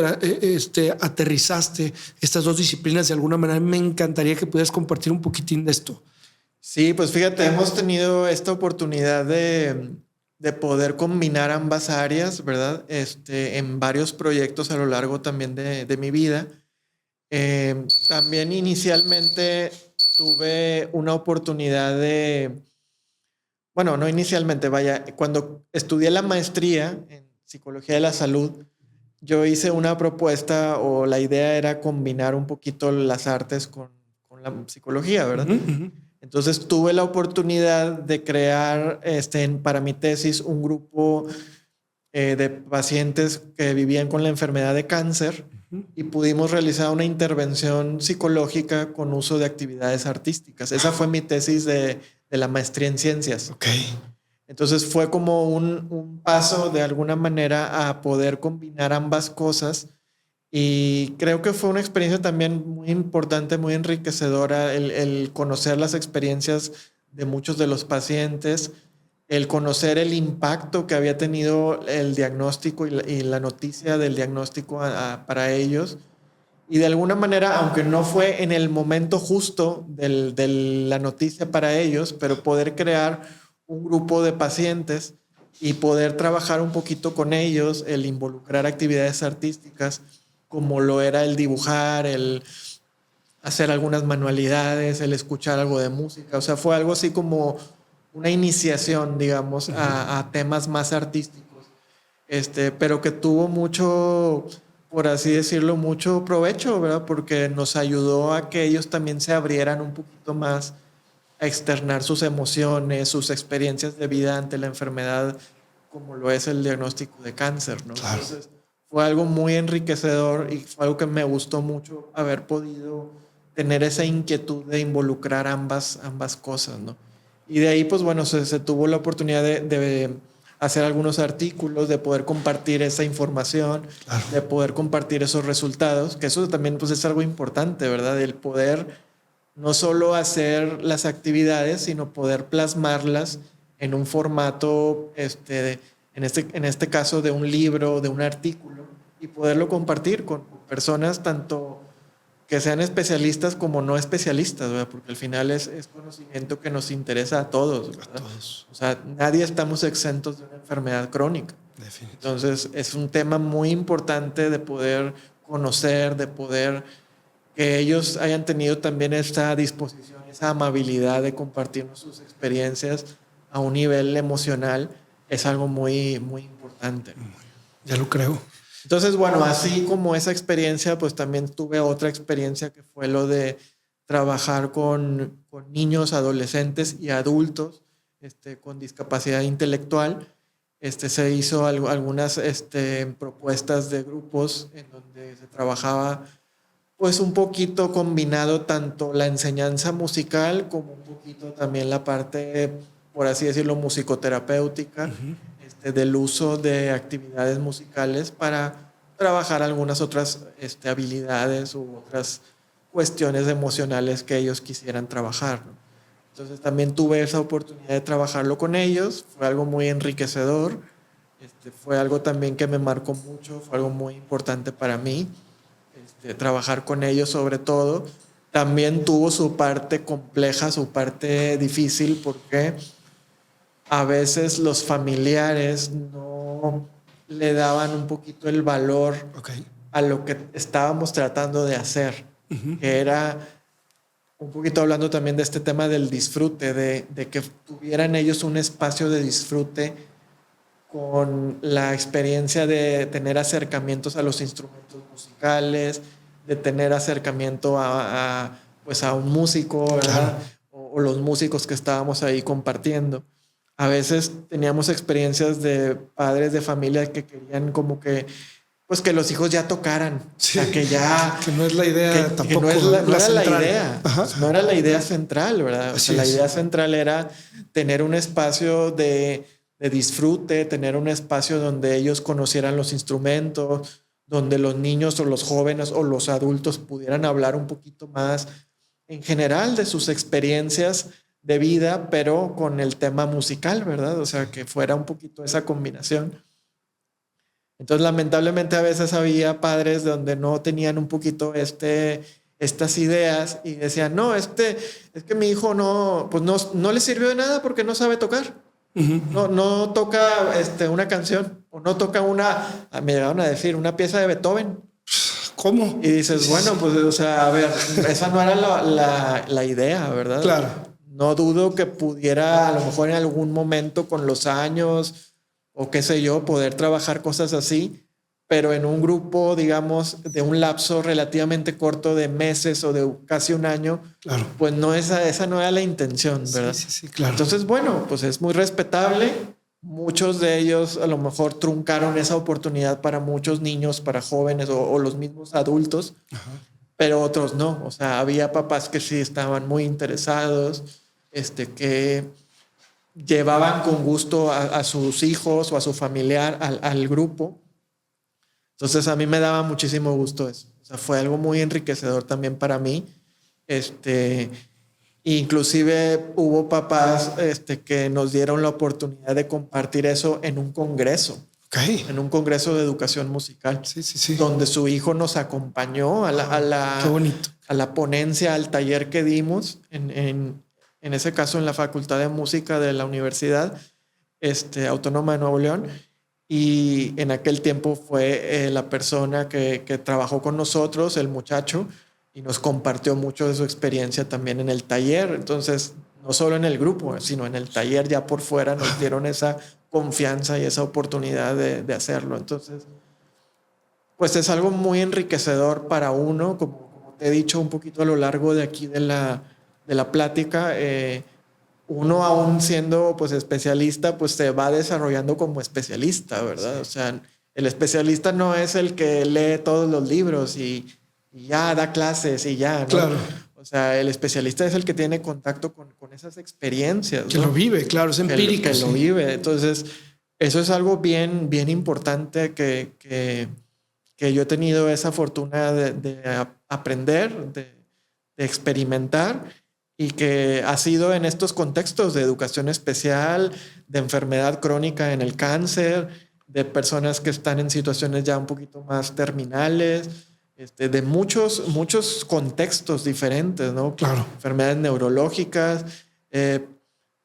aterrizaste estas dos disciplinas de alguna manera. Me encantaría que pudieras compartir un poquitín de esto. Sí, pues fíjate, hemos tenido esta oportunidad de poder combinar ambas áreas, ¿verdad? En varios proyectos a lo largo también de mi vida. También inicialmente tuve una oportunidad bueno, no inicialmente, vaya, cuando estudié la maestría en Psicología de la Salud, yo hice una propuesta, o la idea era combinar un poquito las artes con la psicología, ¿verdad? Entonces tuve la oportunidad de crear para mi tesis un grupo de pacientes que vivían con la enfermedad de cáncer, y pudimos realizar una intervención psicológica con uso de actividades artísticas. Esa fue mi tesis de la maestría en ciencias. Okay. Entonces fue como un paso de alguna manera a poder combinar ambas cosas. Y creo que fue una experiencia también muy importante, muy enriquecedora, el conocer las experiencias de muchos de los pacientes, el conocer el impacto que había tenido el diagnóstico y la noticia del diagnóstico para ellos. Y de alguna manera, aunque no fue en el momento justo de la noticia para ellos, pero poder crear un grupo de pacientes y poder trabajar un poquito con ellos, el involucrar actividades artísticas, como lo era el dibujar, el hacer algunas manualidades, el escuchar algo de música. O sea, fue algo así como una iniciación, digamos, a temas más artísticos, pero que tuvo mucho, por así decirlo, mucho provecho, ¿verdad? Porque nos ayudó a que ellos también se abrieran un poquito más a externar sus emociones, sus experiencias de vida ante la enfermedad, como lo es el diagnóstico de cáncer, ¿no? Claro. Entonces, fue algo muy enriquecedor y fue algo que me gustó mucho, haber podido tener esa inquietud de involucrar ambas cosas, ¿no? Y de ahí, pues bueno, se tuvo la oportunidad de hacer algunos artículos, de poder compartir esa información, claro, de poder compartir esos resultados, que eso también pues es algo importante, ¿verdad? El poder no solo hacer las actividades, sino poder plasmarlas en un formato, en este caso de un libro, de un artículo, y poderlo compartir con personas tanto que sean especialistas como no especialistas, ¿verdad? Porque al final es conocimiento que nos interesa a todos, ¿verdad? A todos. O sea, nadie estamos exentos de una enfermedad crónica. Definitivamente. Entonces, es un tema muy importante de poder conocer, de poder que ellos hayan tenido también esta disposición, esa amabilidad de compartirnos sus experiencias a un nivel emocional, es algo muy, muy importante. Ya lo creo. Entonces, bueno, así como esa experiencia, pues también tuve otra experiencia que fue lo de trabajar con niños, adolescentes y adultos con discapacidad intelectual. Se hizo algunas propuestas de grupos en donde se trabajaba pues un poquito combinado tanto la enseñanza musical como un poquito también la parte, por así decirlo, musicoterapéutica, del uso de actividades musicales para trabajar algunas otras habilidades u otras cuestiones emocionales que ellos quisieran trabajar, ¿no? Entonces también tuve esa oportunidad de trabajarlo con ellos, fue algo muy enriquecedor, fue algo también que me marcó mucho, fue algo muy importante para mí, trabajar con ellos sobre todo. También tuvo su parte compleja, su parte difícil, porque a veces los familiares no le daban un poquito el valor a lo que estábamos tratando de hacer, que era un poquito hablando también de este tema del disfrute, de que tuvieran ellos un espacio de disfrute con la experiencia de tener acercamientos a los instrumentos musicales, de tener acercamiento a un músico, ¿verdad? O los músicos que estábamos ahí compartiendo. A veces teníamos experiencias de padres de familia que querían como que pues que los hijos ya tocaran, sí, o sea, que ya que no es la idea tampoco, que no era la idea, Ajá. no era la idea central, ¿verdad? O sea, la idea central era tener un espacio de disfrute, tener un espacio donde ellos conocieran los instrumentos, donde los niños o los jóvenes o los adultos pudieran hablar un poquito más en general de sus experiencias de vida, pero con el tema musical, ¿verdad? O sea, que fuera un poquito esa combinación. Entonces, lamentablemente, a veces había padres donde no tenían un poquito estas ideas y decían, no, es que mi hijo no le sirvió de nada porque no sabe tocar. No toca una canción o no toca me llegaron a decir, una pieza de Beethoven. ¿Cómo? Y dices, bueno, pues, o sea, a ver, esa no era la idea, ¿verdad? Claro. No dudo que pudiera, a lo mejor en algún momento con los años o qué sé yo, poder trabajar cosas así, pero en un grupo, digamos, de un lapso relativamente corto de meses o de casi un año, claro, pues no esa no era la intención, ¿verdad? Sí, claro. Entonces, bueno, pues es muy respetable. Muchos de ellos a lo mejor truncaron esa oportunidad para muchos niños, para jóvenes o los mismos adultos, pero otros no. O sea, había papás que sí estaban muy interesados, que llevaban con gusto a sus hijos o a su familiar al grupo. Entonces a mí me daba muchísimo gusto eso. O sea, fue algo muy enriquecedor también para mí. Inclusive hubo papás que nos dieron la oportunidad de compartir eso en un congreso. En un congreso de educación musical. Sí. Donde su hijo nos acompañó a qué bonito. A la ponencia, al taller que dimos en ese caso en la Facultad de Música de la Universidad Autónoma de Nuevo León, y en aquel tiempo fue la persona que trabajó con nosotros, el muchacho, y nos compartió mucho de su experiencia también en el taller. Entonces, no solo en el grupo, sino en el taller ya por fuera nos dieron esa confianza y esa oportunidad de hacerlo. Entonces, pues es algo muy enriquecedor para uno, como te he dicho un poquito a lo largo de aquí de la plática. Uno aún siendo pues especialista, pues se va desarrollando como especialista, ¿verdad? O sea, el especialista no es el que lee todos los libros y ya da clases y ya, ¿no? Claro. O sea, el especialista es el que tiene contacto con esas experiencias, que ¿no? lo vive, claro, es empírico. Que lo vive. Entonces, eso es algo bien, bien importante que yo he tenido esa fortuna de aprender, de experimentar, y que ha sido en estos contextos de educación especial, de enfermedad crónica en el cáncer, de personas que están en situaciones ya un poquito más terminales, de muchos contextos diferentes, ¿no? Claro. Enfermedades neurológicas.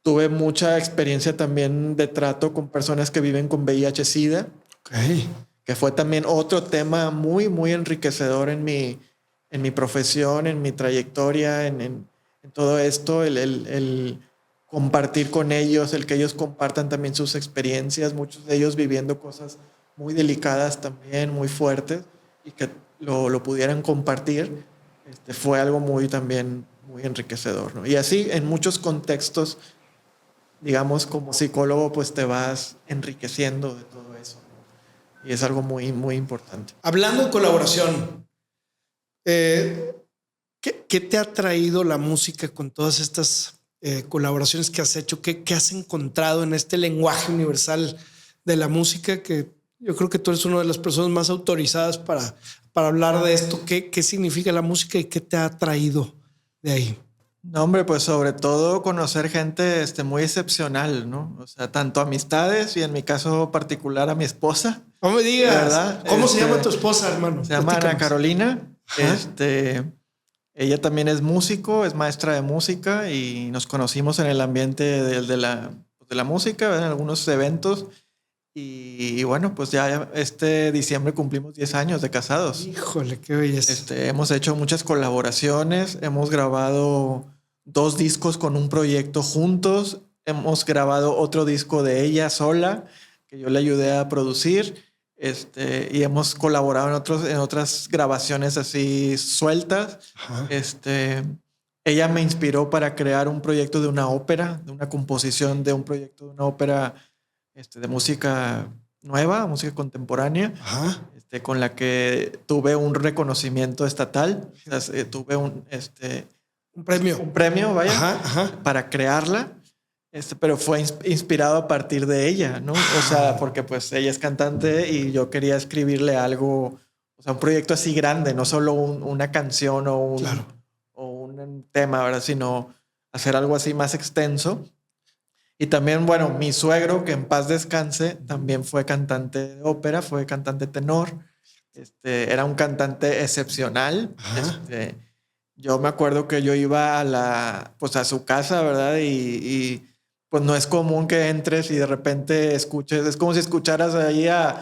Tuve mucha experiencia también de trato con personas que viven con VIH-Sida. Okay. Que fue también otro tema muy, muy enriquecedor en mi profesión, en mi trayectoria, en todo esto, el compartir con ellos, el que ellos compartan también sus experiencias, muchos de ellos viviendo cosas muy delicadas también, muy fuertes, y que lo pudieran compartir, fue algo también muy enriquecedor, ¿no? Y así en muchos contextos, digamos, como psicólogo, pues te vas enriqueciendo de todo eso, ¿no? Y es algo muy, muy importante. Hablando de colaboración, ¿qué te ha traído la música con todas estas colaboraciones que has hecho? ¿Qué has encontrado en este lenguaje universal de la música? Que yo creo que tú eres una de las personas más autorizadas para hablar de esto. ¿Qué significa la música y qué te ha traído de ahí? No, hombre, pues sobre todo conocer gente muy excepcional, ¿no? O sea, tanto amistades y en mi caso particular a mi esposa. No me digas, ¿verdad? ¿Cómo se llama tu esposa, hermano? Se llama Ana Carolina. Ajá. Ella también es músico, es maestra de música y nos conocimos en el ambiente de la música, en algunos eventos. Y bueno, pues ya este diciembre cumplimos 10 años de casados. Híjole, qué belleza. Hemos hecho muchas colaboraciones, hemos grabado 2 discos con un proyecto juntos, hemos grabado otro disco de ella sola, que yo le ayudé a producir, y hemos colaborado en otras grabaciones así sueltas. Ajá. Ella me inspiró para crear un proyecto de una ópera, de una composición de un proyecto de una ópera de música nueva, música contemporánea. Ajá. Con la que tuve un reconocimiento estatal. O sea, tuve un premio. Un premio, vaya, ajá. para crearla. Pero fue inspirado a partir de ella, ¿no? O sea, porque pues ella es cantante y yo quería escribirle algo, o sea, un proyecto así grande, no solo una canción o un tema, ¿verdad? Sino hacer algo así más extenso. Y también, bueno, mi suegro, que en paz descanse, también fue cantante de ópera, fue cantante tenor. Era un cantante excepcional. Yo me acuerdo que yo iba a su casa, ¿verdad? Y pues no es común que entres y de repente escuches, es como si escucharas ahí a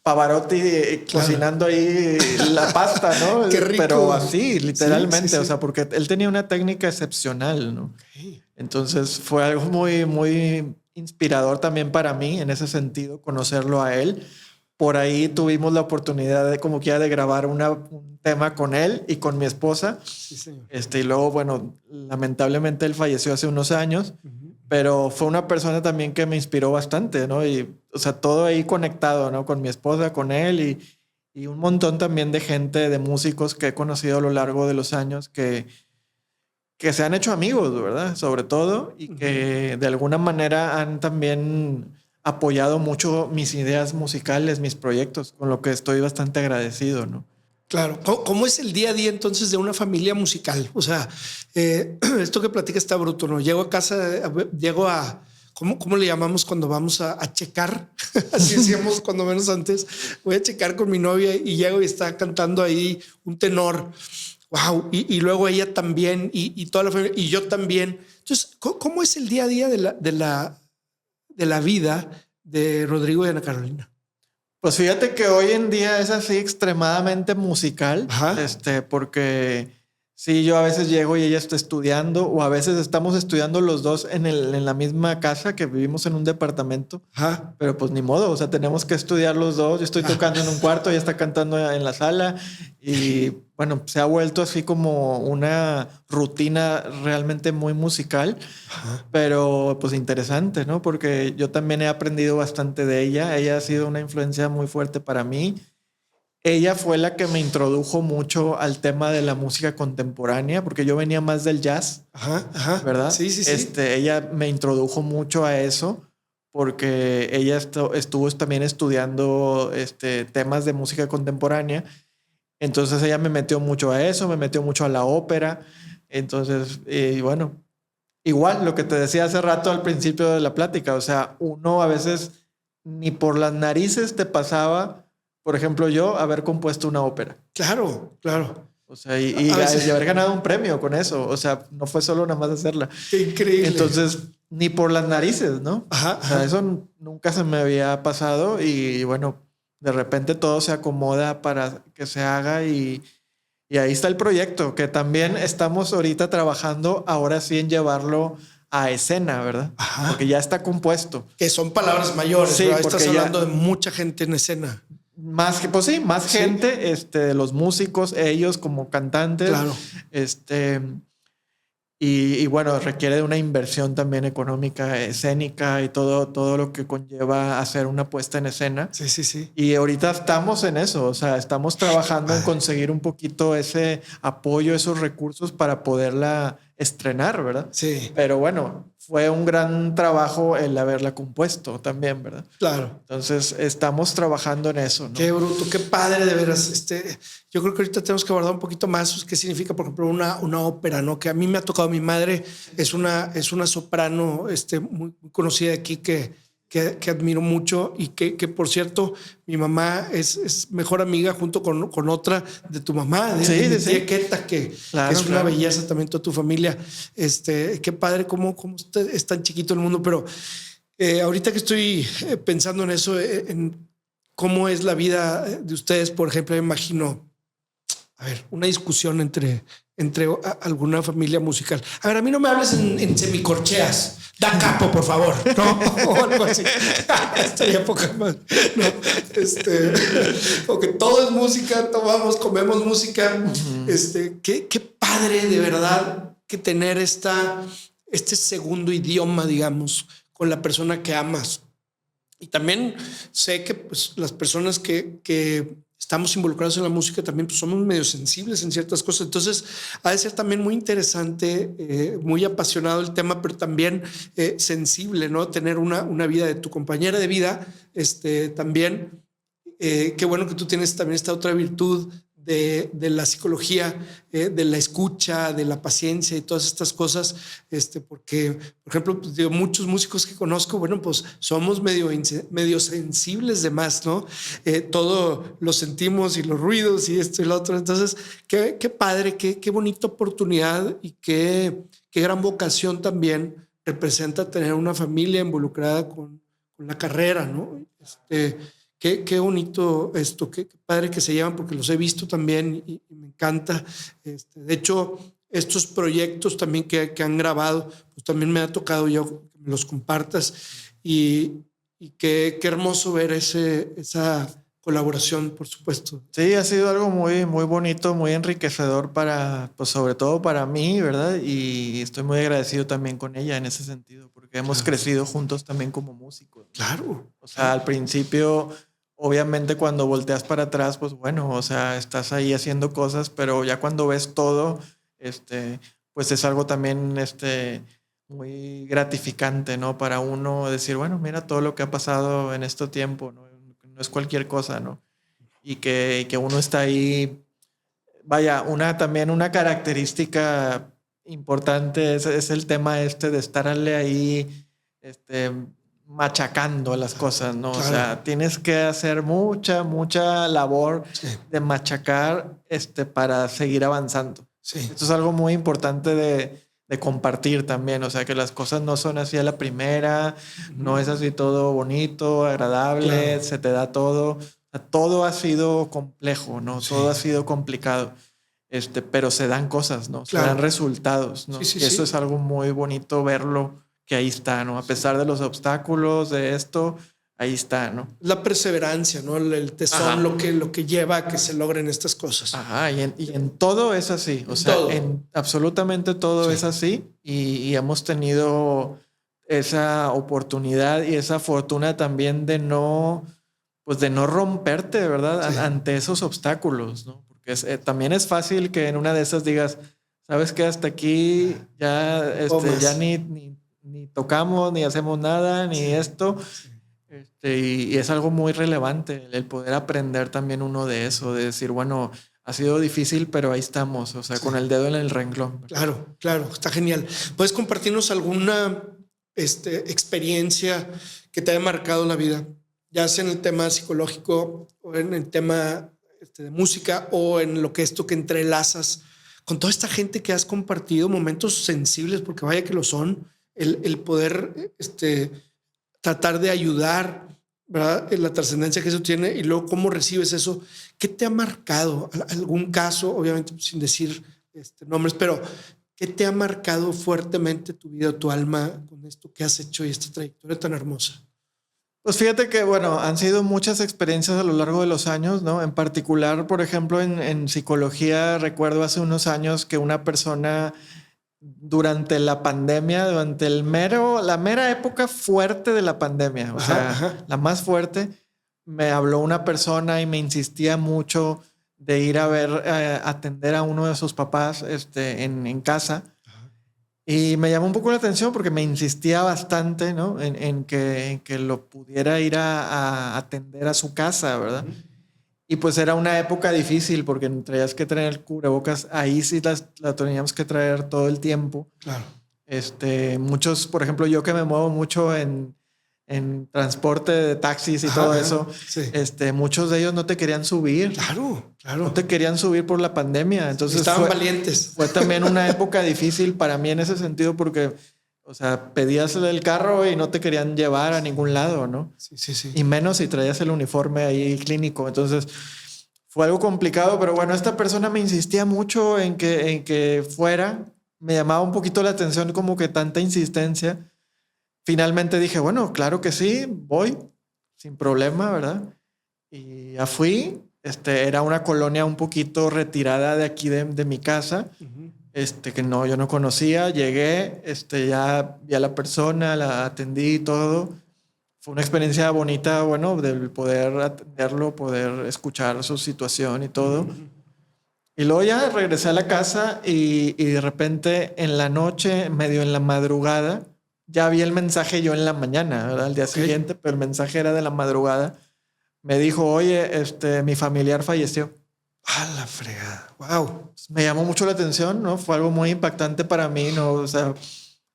Pavarotti cocinando ahí la pasta, ¿no? Qué rico. Pero así, literalmente, sí. O sea, porque él tenía una técnica excepcional, ¿no? Okay. Entonces fue algo muy, muy inspirador también para mí en ese sentido, conocerlo a él. Por ahí tuvimos la oportunidad de grabar un tema con él y con mi esposa. Sí, señor. Y luego, bueno, lamentablemente él falleció hace unos años, pero fue una persona también que me inspiró bastante, ¿no? Y, o sea, todo ahí conectado, ¿no? Con mi esposa, con él y un montón también de gente, de músicos que he conocido a lo largo de los años que se han hecho amigos, ¿verdad? Sobre todo, y que de alguna manera han también apoyado mucho mis ideas musicales, mis proyectos, con lo que estoy bastante agradecido, ¿no? Claro. ¿Cómo es el día a día entonces de una familia musical? O sea, esto que platica está bruto, ¿no? Llego a casa, ¿cómo le llamamos cuando vamos a checar? Así decíamos cuando menos antes. Voy a checar con mi novia y llego y está cantando ahí un tenor. Wow. Y luego ella también y toda la familia y yo también. Entonces, ¿cómo es el día a día de la vida de Rodrigo y Ana Carolina? Pues fíjate que hoy en día es así extremadamente musical. Ajá. Porque sí, yo a veces llego y ella está estudiando o a veces estamos estudiando los dos en la misma casa, que vivimos en un departamento. Ajá. Pero pues ni modo, o sea, tenemos que estudiar los dos. Yo estoy tocando en un cuarto, ella está cantando en la sala y bueno, se ha vuelto así como una rutina realmente muy musical. Ajá. Pero pues interesante, ¿no? Porque yo también he aprendido bastante de ella. Ella ha sido una influencia muy fuerte para mí. Ella fue la que me introdujo mucho al tema de la música contemporánea, porque yo venía más del jazz. Ajá. ¿Verdad? Sí. Ella me introdujo mucho a eso porque ella estuvo también estudiando temas de música contemporánea. Entonces ella me metió mucho a eso, me metió mucho a la ópera. Entonces, bueno, igual lo que te decía hace rato al principio de la plática, o sea, uno a veces ni por las narices te pasaba por ejemplo, yo haber compuesto una ópera. Claro, claro. O sea, y haber ganado un premio con eso. O sea, no fue solo nada más hacerla. Qué increíble. Entonces, ni por las narices, ¿no? Ajá, O sea, eso nunca se me había pasado y bueno, de repente todo se acomoda para que se haga y ahí está el proyecto, que también estamos ahorita trabajando ahora sí en llevarlo a escena, ¿verdad? Ajá. Porque ya está compuesto. Que son palabras mayores, Sí, ¿verdad? porque Estás hablando de mucha gente en escena. Más que, pues sí, más gente, los músicos, ellos como cantantes. Claro. Y bueno, requiere de una inversión también económica, escénica y todo lo que conlleva hacer una puesta en escena. Sí, sí, sí. Y ahorita estamos en eso, o sea, estamos trabajando en conseguir un poquito ese apoyo, esos recursos para poderla estrenar, ¿verdad? Sí. Pero bueno, fue un gran trabajo el haberla compuesto también, ¿verdad? Claro. Entonces estamos trabajando en eso, ¿no? Qué bruto, qué padre, de veras. Yo creo que ahorita tenemos que abordar un poquito más qué significa, por ejemplo, una ópera, ¿no? Que a mí me ha tocado. Mi madre es una soprano muy, muy conocida aquí que admiro mucho y que por cierto, mi mamá es mejor amiga junto con otra de tu mamá, de mi tía Queta, que es una belleza también toda tu familia. Qué padre cómo es tan chiquito el mundo, pero ahorita que estoy pensando en eso, en cómo es la vida de ustedes, por ejemplo, me imagino, a ver, una discusión entre alguna familia musical. A ver, a mí no me hables en semicorcheas. Da capo, por favor, ¿no? O algo así. Estaría poca más. No, o que todo es música, tomamos, comemos música. Qué padre, de verdad, que tener este segundo idioma, digamos, con la persona que amas. Y también sé que pues, las personas que estamos involucrados en la música también pues, somos medio sensibles en ciertas cosas. Entonces ha de ser también muy interesante, muy apasionado el tema, pero también sensible, ¿no? Tener una vida de tu compañera de vida. También qué bueno que tú tienes también esta otra virtud de la psicología, de la escucha, de la paciencia y todas estas cosas, porque, por ejemplo, pues, digo, muchos músicos que conozco, bueno, pues somos medio sensibles de más, ¿no? Todo lo sentimos y los ruidos y esto y lo otro. Entonces, qué padre, qué bonita oportunidad y qué gran vocación también representa tener una familia involucrada con la carrera, ¿no? Qué bonito esto, qué padre que se llevan, porque los he visto también y me encanta. De hecho, estos proyectos también que han grabado, pues también me ha tocado yo que me los compartas y qué hermoso ver esa colaboración, por supuesto. Sí, ha sido algo muy, muy bonito, muy enriquecedor pues sobre todo para mí, ¿verdad? Y estoy muy agradecido también con ella en ese sentido, porque hemos crecido juntos también como músicos. Claro. O sea, al principio, obviamente cuando volteas para atrás, pues bueno, o sea, estás ahí haciendo cosas, pero ya cuando ves todo, pues es algo también, muy gratificante, ¿no? Para uno decir, bueno, mira todo lo que ha pasado en este tiempo, ¿no? No es cualquier cosa, ¿no? Y que uno está ahí. Vaya, también una característica importante es el tema de estarle ahí, machacando las cosas, ¿no? Claro. O sea, tienes que hacer mucha labor de machacar, para seguir avanzando. Sí. Esto es algo muy importante de compartir también, o sea, que las cosas no son así a la primera, no es así todo bonito, agradable, claro. Se te da todo. O sea, todo ha sido complejo, ¿no? Sí. Todo ha sido complicado, pero se dan cosas, ¿no? Claro. Se dan resultados, ¿no? Sí, y eso es algo muy bonito verlo, que ahí está, ¿no? A pesar de los obstáculos, de esto, ahí está, ¿no? La perseverancia, ¿no? El tesón, lo que lleva a que se logren estas cosas. Ajá, y en todo es así. O sea, en absolutamente todo es así. Y hemos tenido esa oportunidad y esa fortuna también de no romperte, ¿verdad? Sí. Ante esos obstáculos, ¿no? Porque también es fácil que en una de esas digas, ¿sabes qué? Hasta aquí ya, ya ni tocamos, ni hacemos nada, ni esto. Y es algo muy relevante el poder aprender también uno de eso, de decir, bueno, ha sido difícil, pero ahí estamos, o sea, con el dedo en el renglón. Claro, está genial. ¿Puedes compartirnos alguna experiencia que te haya marcado la vida ya sea en el tema psicológico o en el tema de música o en lo que esto que entrelazas con toda esta gente que has compartido momentos sensibles, porque vaya que lo son, el poder tratar de ayudar, ¿verdad? En la trascendencia que eso tiene y luego cómo recibes eso. ¿Qué te ha marcado? ¿Algún caso, obviamente sin decir nombres, pero qué te ha marcado fuertemente tu vida, tu alma con esto que has hecho y esta trayectoria tan hermosa? Pues fíjate que, bueno, han sido muchas experiencias a lo largo de los años, ¿no? En particular, por ejemplo, en psicología, recuerdo hace unos años que una persona durante la pandemia, durante la mera época fuerte de la pandemia, o sea, la más fuerte, me habló una persona y me insistía mucho de ir a atender a uno de sus papás en casa. Y me llamó un poco la atención porque me insistía bastante, ¿no? En que lo pudiera ir a atender a su casa, ¿verdad? Y pues era una época difícil porque traías que traer cubrebocas. Ahí sí la teníamos que traer todo el tiempo. Claro. Muchos, por ejemplo, yo que me muevo mucho en transporte de taxis y todo eso, sí. Muchos de ellos no te querían subir. Claro. No te querían subir por la pandemia. Entonces estaban valientes. Fue también una época difícil para mí en ese sentido porque, o sea, pedías el carro y no te querían llevar a ningún lado, ¿no? Sí. Y menos si traías el uniforme ahí clínico. Entonces fue algo complicado, pero bueno, esta persona me insistía mucho en que fuera. Me llamaba un poquito la atención como que tanta insistencia. Finalmente dije, bueno, claro que sí, voy sin problema, ¿verdad? Y ya fui. Era una colonia un poquito retirada de aquí de mi casa, que yo no conocía. Llegué, ya vi a la persona, la atendí y todo. Fue una experiencia bonita, bueno, del poder atenderlo, poder escuchar su situación y todo. Y luego ya regresé a la casa y de repente en la noche, medio en la madrugada, ya vi el mensaje yo en la mañana, ¿verdad? Al día siguiente, pero el mensaje era de la madrugada. Me dijo, oye, mi familiar falleció. ¡Ah, la fregada! ¡Wow! Me llamó mucho la atención, ¿no? Fue algo muy impactante para mí, ¿no? O sea,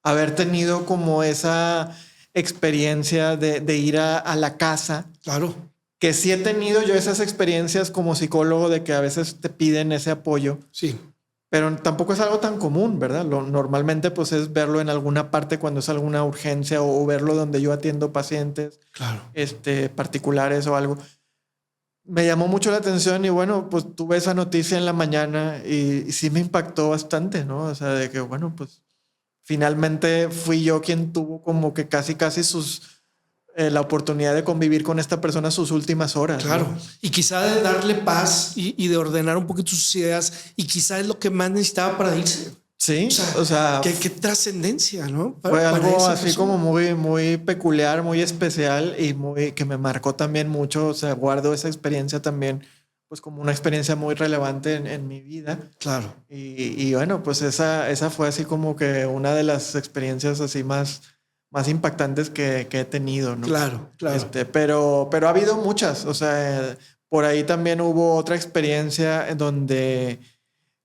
haber tenido como esa experiencia de ir a la casa. Claro. Que sí he tenido yo esas experiencias como psicólogo de que a veces te piden ese apoyo. Sí. Pero tampoco es algo tan común, ¿verdad? Normalmente pues es verlo en alguna parte cuando es alguna urgencia o verlo donde yo atiendo pacientes, claro, particulares o algo. Me llamó mucho la atención y bueno, pues tuve esa noticia en la mañana y sí me impactó bastante, ¿no? O sea, de que bueno, pues finalmente fui yo quien tuvo como que casi la oportunidad de convivir con esta persona sus últimas horas. Claro. ¿no? Y quizá de darle paz y de ordenar un poquito sus ideas y quizá es lo que más necesitaba para irse. Sí, o sea qué trascendencia, ¿no? Fue algo así como muy, muy peculiar, muy especial y que me marcó también mucho. O sea, guardo esa experiencia también pues como una experiencia muy relevante en mi vida. Claro. Y bueno, pues esa fue así como que una de las experiencias así más impactantes que he tenido, ¿no? Claro. Pero ha habido muchas. O sea, por ahí también hubo otra experiencia en donde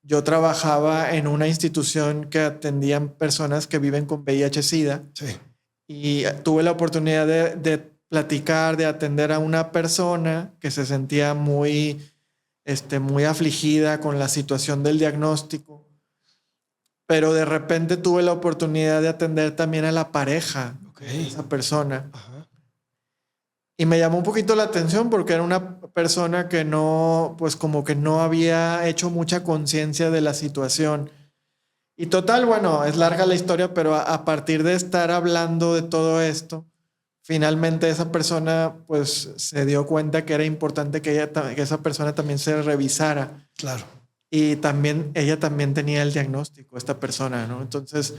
yo trabajaba en una institución que atendían personas que viven con VIH-Sida. Sí. Y tuve la oportunidad de platicar, de atender a una persona que se sentía muy afligida con la situación del diagnóstico. Pero de repente tuve la oportunidad de atender también a la pareja de esa persona. Ajá. Y me llamó un poquito la atención porque era una persona que no, pues como que no había hecho mucha conciencia de la situación. Y total, bueno, es larga la historia, pero a partir de estar hablando de todo esto, finalmente esa persona pues se dio cuenta que era importante que esa persona también se revisara. Claro. Y ella también tenía el diagnóstico, esta persona, ¿no? Entonces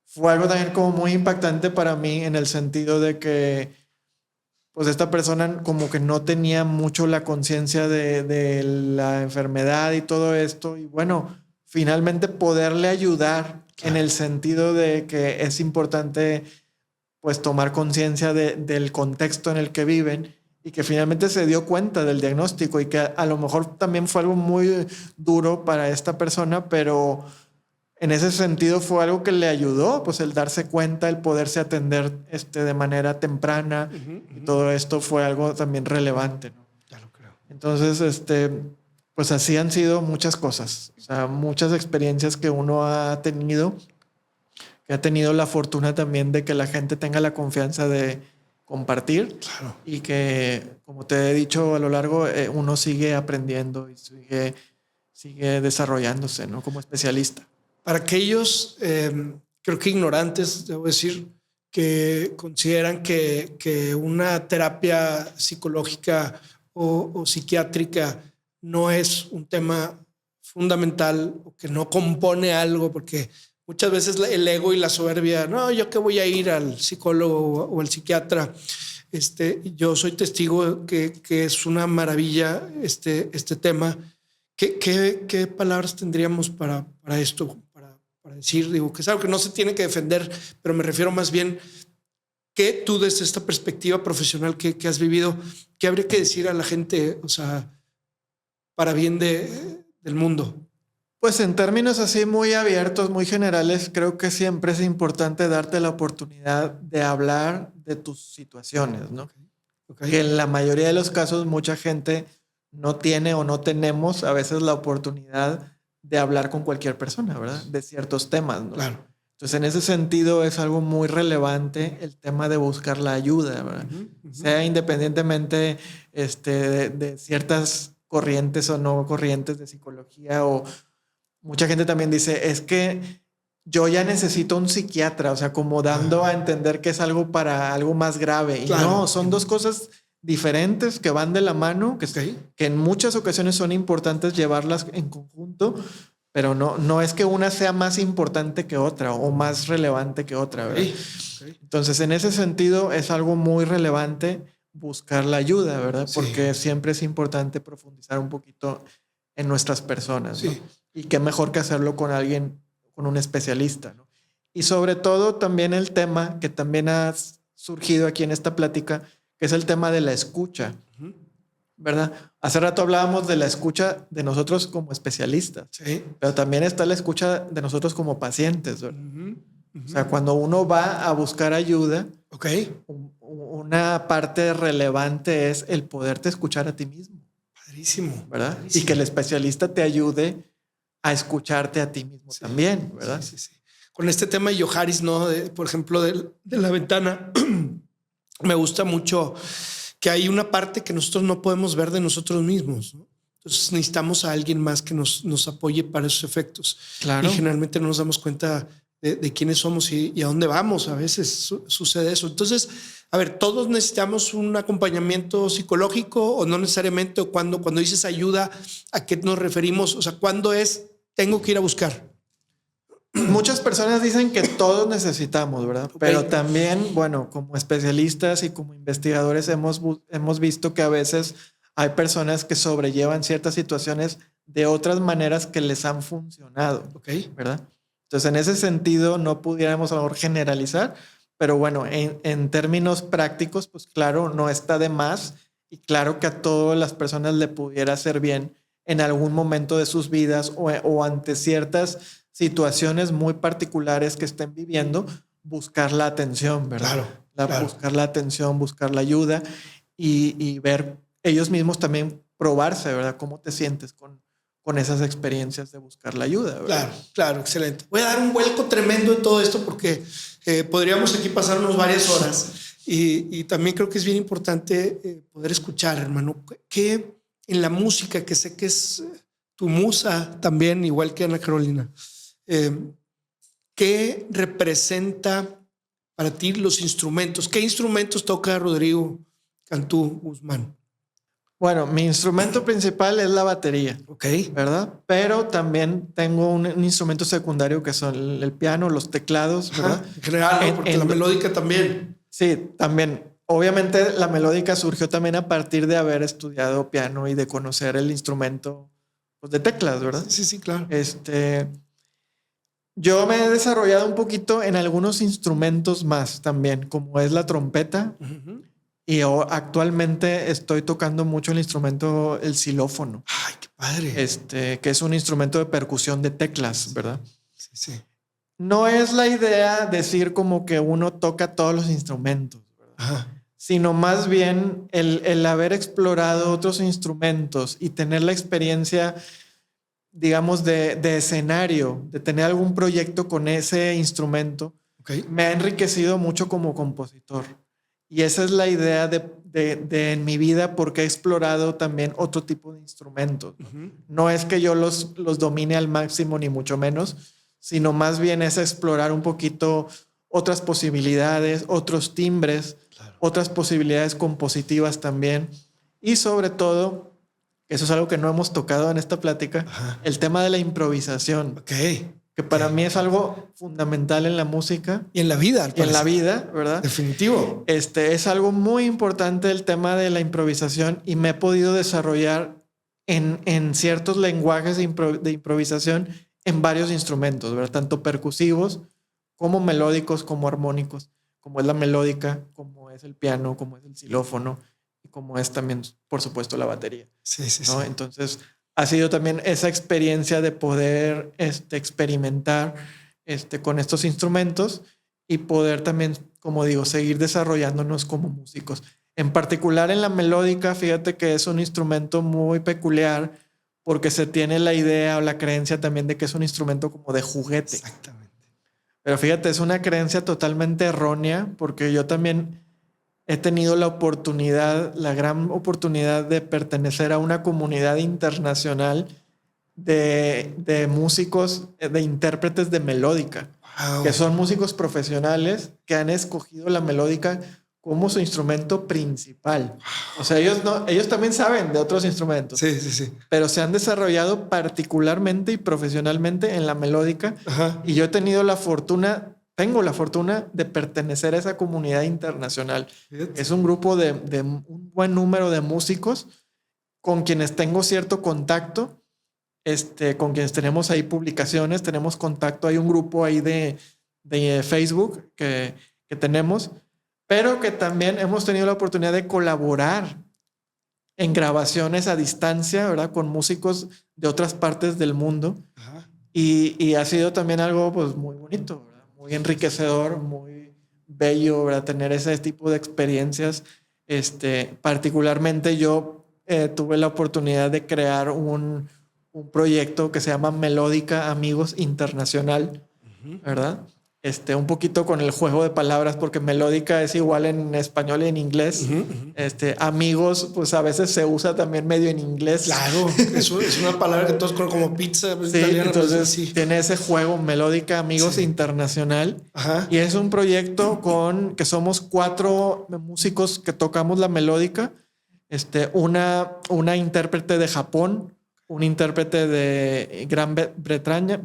fue algo también como muy impactante para mí en el sentido de que pues esta persona como que no tenía mucho la conciencia de la enfermedad y todo esto. Y bueno, finalmente poderle ayudar en el sentido de que es importante pues tomar conciencia del contexto en el que viven y que finalmente se dio cuenta del diagnóstico y que a lo mejor también fue algo muy duro para esta persona, pero en ese sentido fue algo que le ayudó, pues el darse cuenta, el poderse atender de manera temprana, y todo esto fue algo también relevante, ¿no? Ya lo creo. Entonces, pues así han sido muchas cosas, o sea, muchas experiencias que uno ha tenido, que ha tenido la fortuna también de que la gente tenga la confianza de compartir. Claro. Y que, como te he dicho a lo largo, uno sigue aprendiendo y sigue desarrollándose, ¿no? Como especialista. Para aquellos, creo que ignorantes, debo decir, que consideran que una terapia psicológica o psiquiátrica no es un tema fundamental o que no compone algo, porque muchas veces el ego y la soberbia, no, yo que voy a ir al psicólogo o al psiquiatra. Yo soy testigo que es una maravilla este tema. ¿Qué palabras tendríamos para esto? Para decir, digo, que es algo que no se tiene que defender, pero me refiero más bien que tú desde esta perspectiva profesional que has vivido, ¿qué habría que decir a la gente, o sea, para bien del mundo? Pues en términos así muy abiertos, muy generales, creo que siempre es importante darte la oportunidad de hablar de tus situaciones, ¿no? Okay. Que en la mayoría de los casos mucha gente no tiene o no tenemos a veces la oportunidad de hablar con cualquier persona, ¿verdad? De ciertos temas, ¿no? Claro. Entonces, en ese sentido es algo muy relevante el tema de buscar la ayuda, ¿verdad? Sea independientemente de ciertas corrientes o no corrientes de psicología, o mucha gente también dice, es que yo ya necesito un psiquiatra, o sea, como dando a entender que es algo para algo más grave. Y claro, no, son dos cosas diferentes que van de la mano, que en muchas ocasiones son importantes llevarlas en conjunto, pero no es que una sea más importante que otra o más relevante que otra, ¿verdad? Entonces, en ese sentido es algo muy relevante buscar la ayuda, ¿verdad? Porque siempre es importante profundizar un poquito en nuestras personas, ¿no? Y qué mejor que hacerlo con alguien, con un especialista, ¿no? Y sobre todo también el tema que también ha surgido aquí en esta plática, que es el tema de la escucha, ¿verdad? Hace rato hablábamos de la escucha de nosotros como especialistas, pero también está la escucha de nosotros como pacientes, ¿verdad? O sea, cuando uno va a buscar ayuda, una parte relevante es el poderte escuchar a ti mismo. Padrísimo. ¿Verdad? Padrísimo. Y que el especialista te ayude a escucharte a ti mismo también, ¿verdad? Sí. Con este tema de Yoharis, ¿no? Por ejemplo, de la ventana, me gusta mucho que hay una parte que nosotros no podemos ver de nosotros mismos, ¿no? Entonces necesitamos a alguien más que nos apoye para esos efectos. Claro. Y generalmente no nos damos cuenta de quiénes somos y a dónde vamos. A veces sucede eso. Entonces, a ver, todos necesitamos un acompañamiento psicológico o no necesariamente, o cuando dices ayuda, ¿a qué nos referimos? O sea, ¿cuándo tengo que ir a buscar? Muchas personas dicen que todos necesitamos, ¿verdad? Pero también, bueno, como especialistas y como investigadores hemos visto que a veces hay personas que sobrellevan ciertas situaciones de otras maneras que les han funcionado, ¿verdad? Entonces, en ese sentido, no pudiéramos a lo mejor generalizar, pero bueno, en términos prácticos, pues claro, no está de más, y claro que a todas las personas le pudiera hacer bien en algún momento de sus vidas o ante ciertas situaciones muy particulares que estén viviendo, buscar la atención, ¿verdad? Claro. Buscar la atención, buscar la ayuda y ver ellos mismos también probarse, ¿verdad? ¿Cómo te sientes con esas experiencias de buscar la ayuda, ¿verdad? Claro, excelente. Voy a dar un vuelco tremendo en todo esto porque podríamos aquí pasarnos varias horas y también creo que es bien importante poder escuchar, hermano, que en la música, que sé que es tu musa también, igual que Ana Carolina, ¿qué representa para ti los instrumentos? ¿Qué instrumentos toca Rodrigo Cantú Guzmán? Bueno, mi instrumento principal es la batería, ¿verdad? Pero también tengo un instrumento secundario que son el piano, los teclados, ¿verdad? En general, ¿no? Porque la melódica también. Sí, también. Obviamente la melódica surgió también a partir de haber estudiado piano y de conocer el instrumento, pues, de teclas, ¿verdad? Sí, claro. Yo me he desarrollado un poquito en algunos instrumentos más también, como es la trompeta. Y actualmente estoy tocando mucho el instrumento, el xilófono. ¡Ay, qué padre! Que es un instrumento de percusión de teclas, ¿verdad? Sí. No es la idea decir como que uno toca todos los instrumentos, ¿verdad? Ajá. Sino más bien el haber explorado otros instrumentos y tener la experiencia, digamos, de escenario, de tener algún proyecto con ese instrumento, Okay. me ha enriquecido mucho como compositor. Y esa es la idea de en mi vida, porque he explorado también otro tipo de instrumentos, ¿no? Uh-huh. No es que yo los domine al máximo, ni mucho menos, sino más bien es explorar un poquito otras posibilidades, otros timbres, claro, otras posibilidades compositivas también. Y sobre todo, eso es algo que no hemos tocado en esta plática, ajá, el tema de la improvisación. Okay. Que para mí es algo fundamental en la música. Y en la vida. Y en la vida, ¿verdad? Definitivo. Es algo muy importante el tema de la improvisación, y me he podido desarrollar en ciertos lenguajes de improvisación en varios instrumentos, ¿verdad? Tanto percusivos como melódicos, como armónicos, como es la melódica, como es el piano, como es el xilófono y como es también, por supuesto, la batería. Sí, ¿no? sí. Entonces, ha sido también esa experiencia de poder experimentar con estos instrumentos y poder también, como digo, seguir desarrollándonos como músicos. En particular en la melódica, fíjate que es un instrumento muy peculiar, porque se tiene la idea o la creencia también de que es un instrumento como de juguete. Exactamente. Pero fíjate, es una creencia totalmente errónea, porque yo también he tenido la gran oportunidad de pertenecer a una comunidad internacional de músicos, de intérpretes de melódica, wow, que son músicos profesionales que han escogido la melódica como su instrumento principal. O sea, ellos también saben de otros instrumentos. Sí. Pero se han desarrollado particularmente y profesionalmente en la melódica. Ajá. Y yo tengo la fortuna de pertenecer a esa comunidad internacional. Fíjate. Es un grupo de un buen número de músicos con quienes tengo cierto contacto, con quienes tenemos ahí publicaciones, tenemos contacto. Hay un grupo ahí de Facebook que tenemos, pero que también hemos tenido la oportunidad de colaborar en grabaciones a distancia, ¿verdad? Con músicos de otras partes del mundo. Ajá. Y ha sido también algo pues muy bonito, ¿verdad? Muy enriquecedor, muy bello, ¿verdad? Tener ese tipo de experiencias. Particularmente yo tuve la oportunidad de crear un proyecto que se llama Melódica Amigos Internacional, ¿verdad? Un poquito con el juego de palabras, porque melódica es igual en español y en inglés. Amigos, pues a veces se usa también medio en inglés. Claro, eso es una palabra que todos conocen como pizza. Sí, italiana, entonces pues, sí, tiene ese juego Melódica Amigos Internacional. Ajá. Y es un proyecto que somos 4 músicos que tocamos la melódica. Una intérprete de Japón, un intérprete de Gran Bretaña,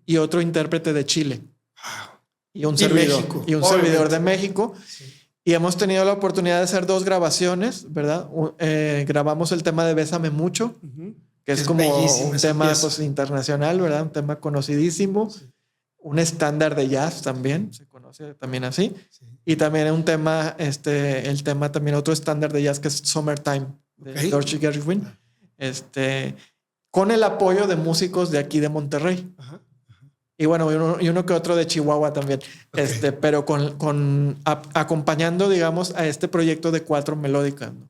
y otro intérprete de Chile. Wow. Y un servidor de México. Sí. Y hemos tenido la oportunidad de hacer 2 grabaciones, ¿verdad? Grabamos el tema de Bésame Mucho, que es como un tema pues, internacional, ¿verdad? Un tema conocidísimo. Sí. Un estándar de jazz también, se conoce también así. Sí. Y también un tema, el tema también otro estándar de jazz que es Summertime, de George Gershwin. Con el apoyo de músicos de aquí de Monterrey. Ajá. Y bueno, y uno que otro de Chihuahua también. Okay. Pero acompañando, digamos, a este proyecto de 4 melódicas, ¿no?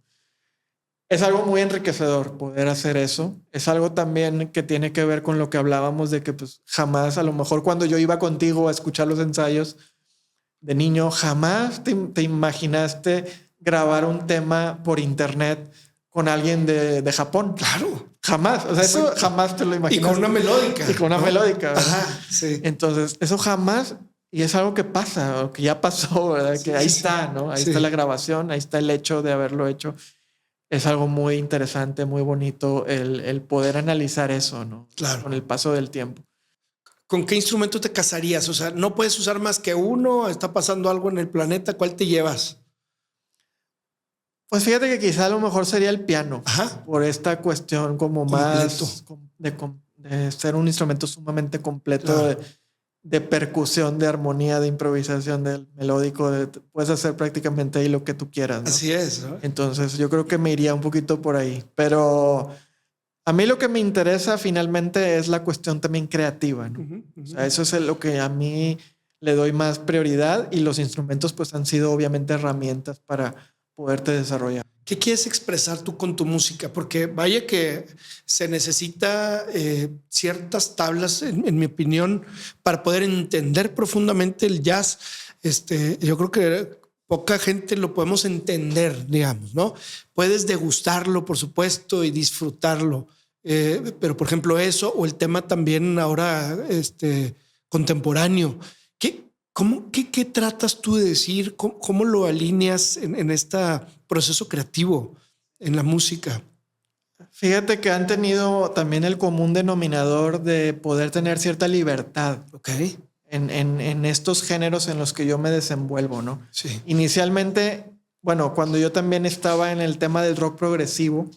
Es algo muy enriquecedor poder hacer eso. Es algo también que tiene que ver con lo que hablábamos de que pues jamás, a lo mejor cuando yo iba contigo a escuchar los ensayos de niño, jamás te imaginaste grabar un tema por internet con alguien de Japón. Claro. Jamás. O sea, eso jamás te lo imaginas. Y con una melódica. Y con una melódica. Ajá, sí. Entonces, eso jamás. Y es algo que pasa, o que ya pasó, ¿verdad? Sí, que ahí está, ¿no? Ahí está la grabación, ahí está el hecho de haberlo hecho. Es algo muy interesante, muy bonito el poder analizar eso, ¿no? Claro. Con el paso del tiempo. ¿Con qué instrumento te casarías? O sea, no puedes usar más que uno. Está pasando algo en el planeta. ¿Cuál te llevas? Pues fíjate que quizá a lo mejor sería el piano. Ajá. Por esta cuestión como más de ser un instrumento sumamente completo, claro, de percusión, de armonía, de improvisación, del melódico. Puedes hacer prácticamente ahí lo que tú quieras, ¿no? Así es, ¿no? Entonces yo creo que me iría un poquito por ahí. Pero A mí lo que me interesa finalmente es la cuestión también creativa, ¿no? O sea, eso es lo que a mí le doy más prioridad, y los instrumentos pues han sido obviamente herramientas para poderte desarrollar. ¿Qué quieres expresar tú con tu música? Porque vaya que se necesita ciertas tablas, en mi opinión, para poder entender profundamente el jazz. Yo creo que poca gente lo podemos entender, digamos, ¿no? Puedes degustarlo, por supuesto, y disfrutarlo. Pero, por ejemplo, eso, o el tema también ahora contemporáneo. ¿Qué tratas tú de decir? ¿Cómo lo alineas en este proceso creativo en la música? Fíjate que han tenido también el común denominador de poder tener cierta libertad. Ok. En estos géneros en los que yo me desenvuelvo, ¿no? Sí. Inicialmente, bueno, cuando yo también estaba en el tema del rock progresivo,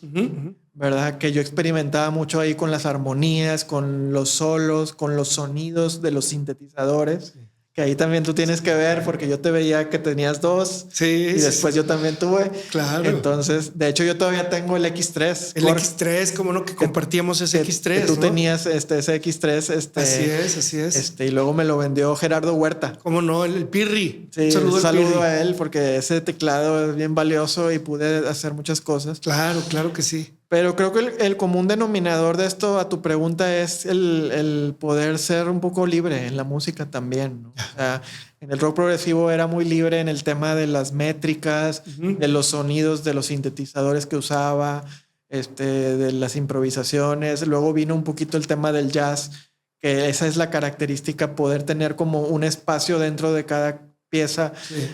¿verdad? Que yo experimentaba mucho ahí con las armonías, con los solos, con los sonidos de los sintetizadores. Sí. Que ahí también tú tienes que ver, porque yo te veía que tenías dos. Sí. Y después yo también tuve. Claro. Entonces, de hecho, yo todavía tengo el X3. El X3, como no, que compartíamos ese X3. Que tú ¿no? tenías ese X3. Así es. Y luego me lo vendió Gerardo Huerta. ¿Cómo no? El Pirri. Sí, un saludo a él, porque ese teclado es bien valioso y pude hacer muchas cosas. Claro que sí. Pero creo que el común denominador de esto, a tu pregunta, es el poder ser un poco libre en la música también, ¿no? O sea, en el rock progresivo era muy libre en el tema de las métricas, de los sonidos, de los sintetizadores que usaba, de las improvisaciones. Luego vino un poquito el tema del jazz, que esa es la característica, poder tener como un espacio dentro de cada pieza. Sí.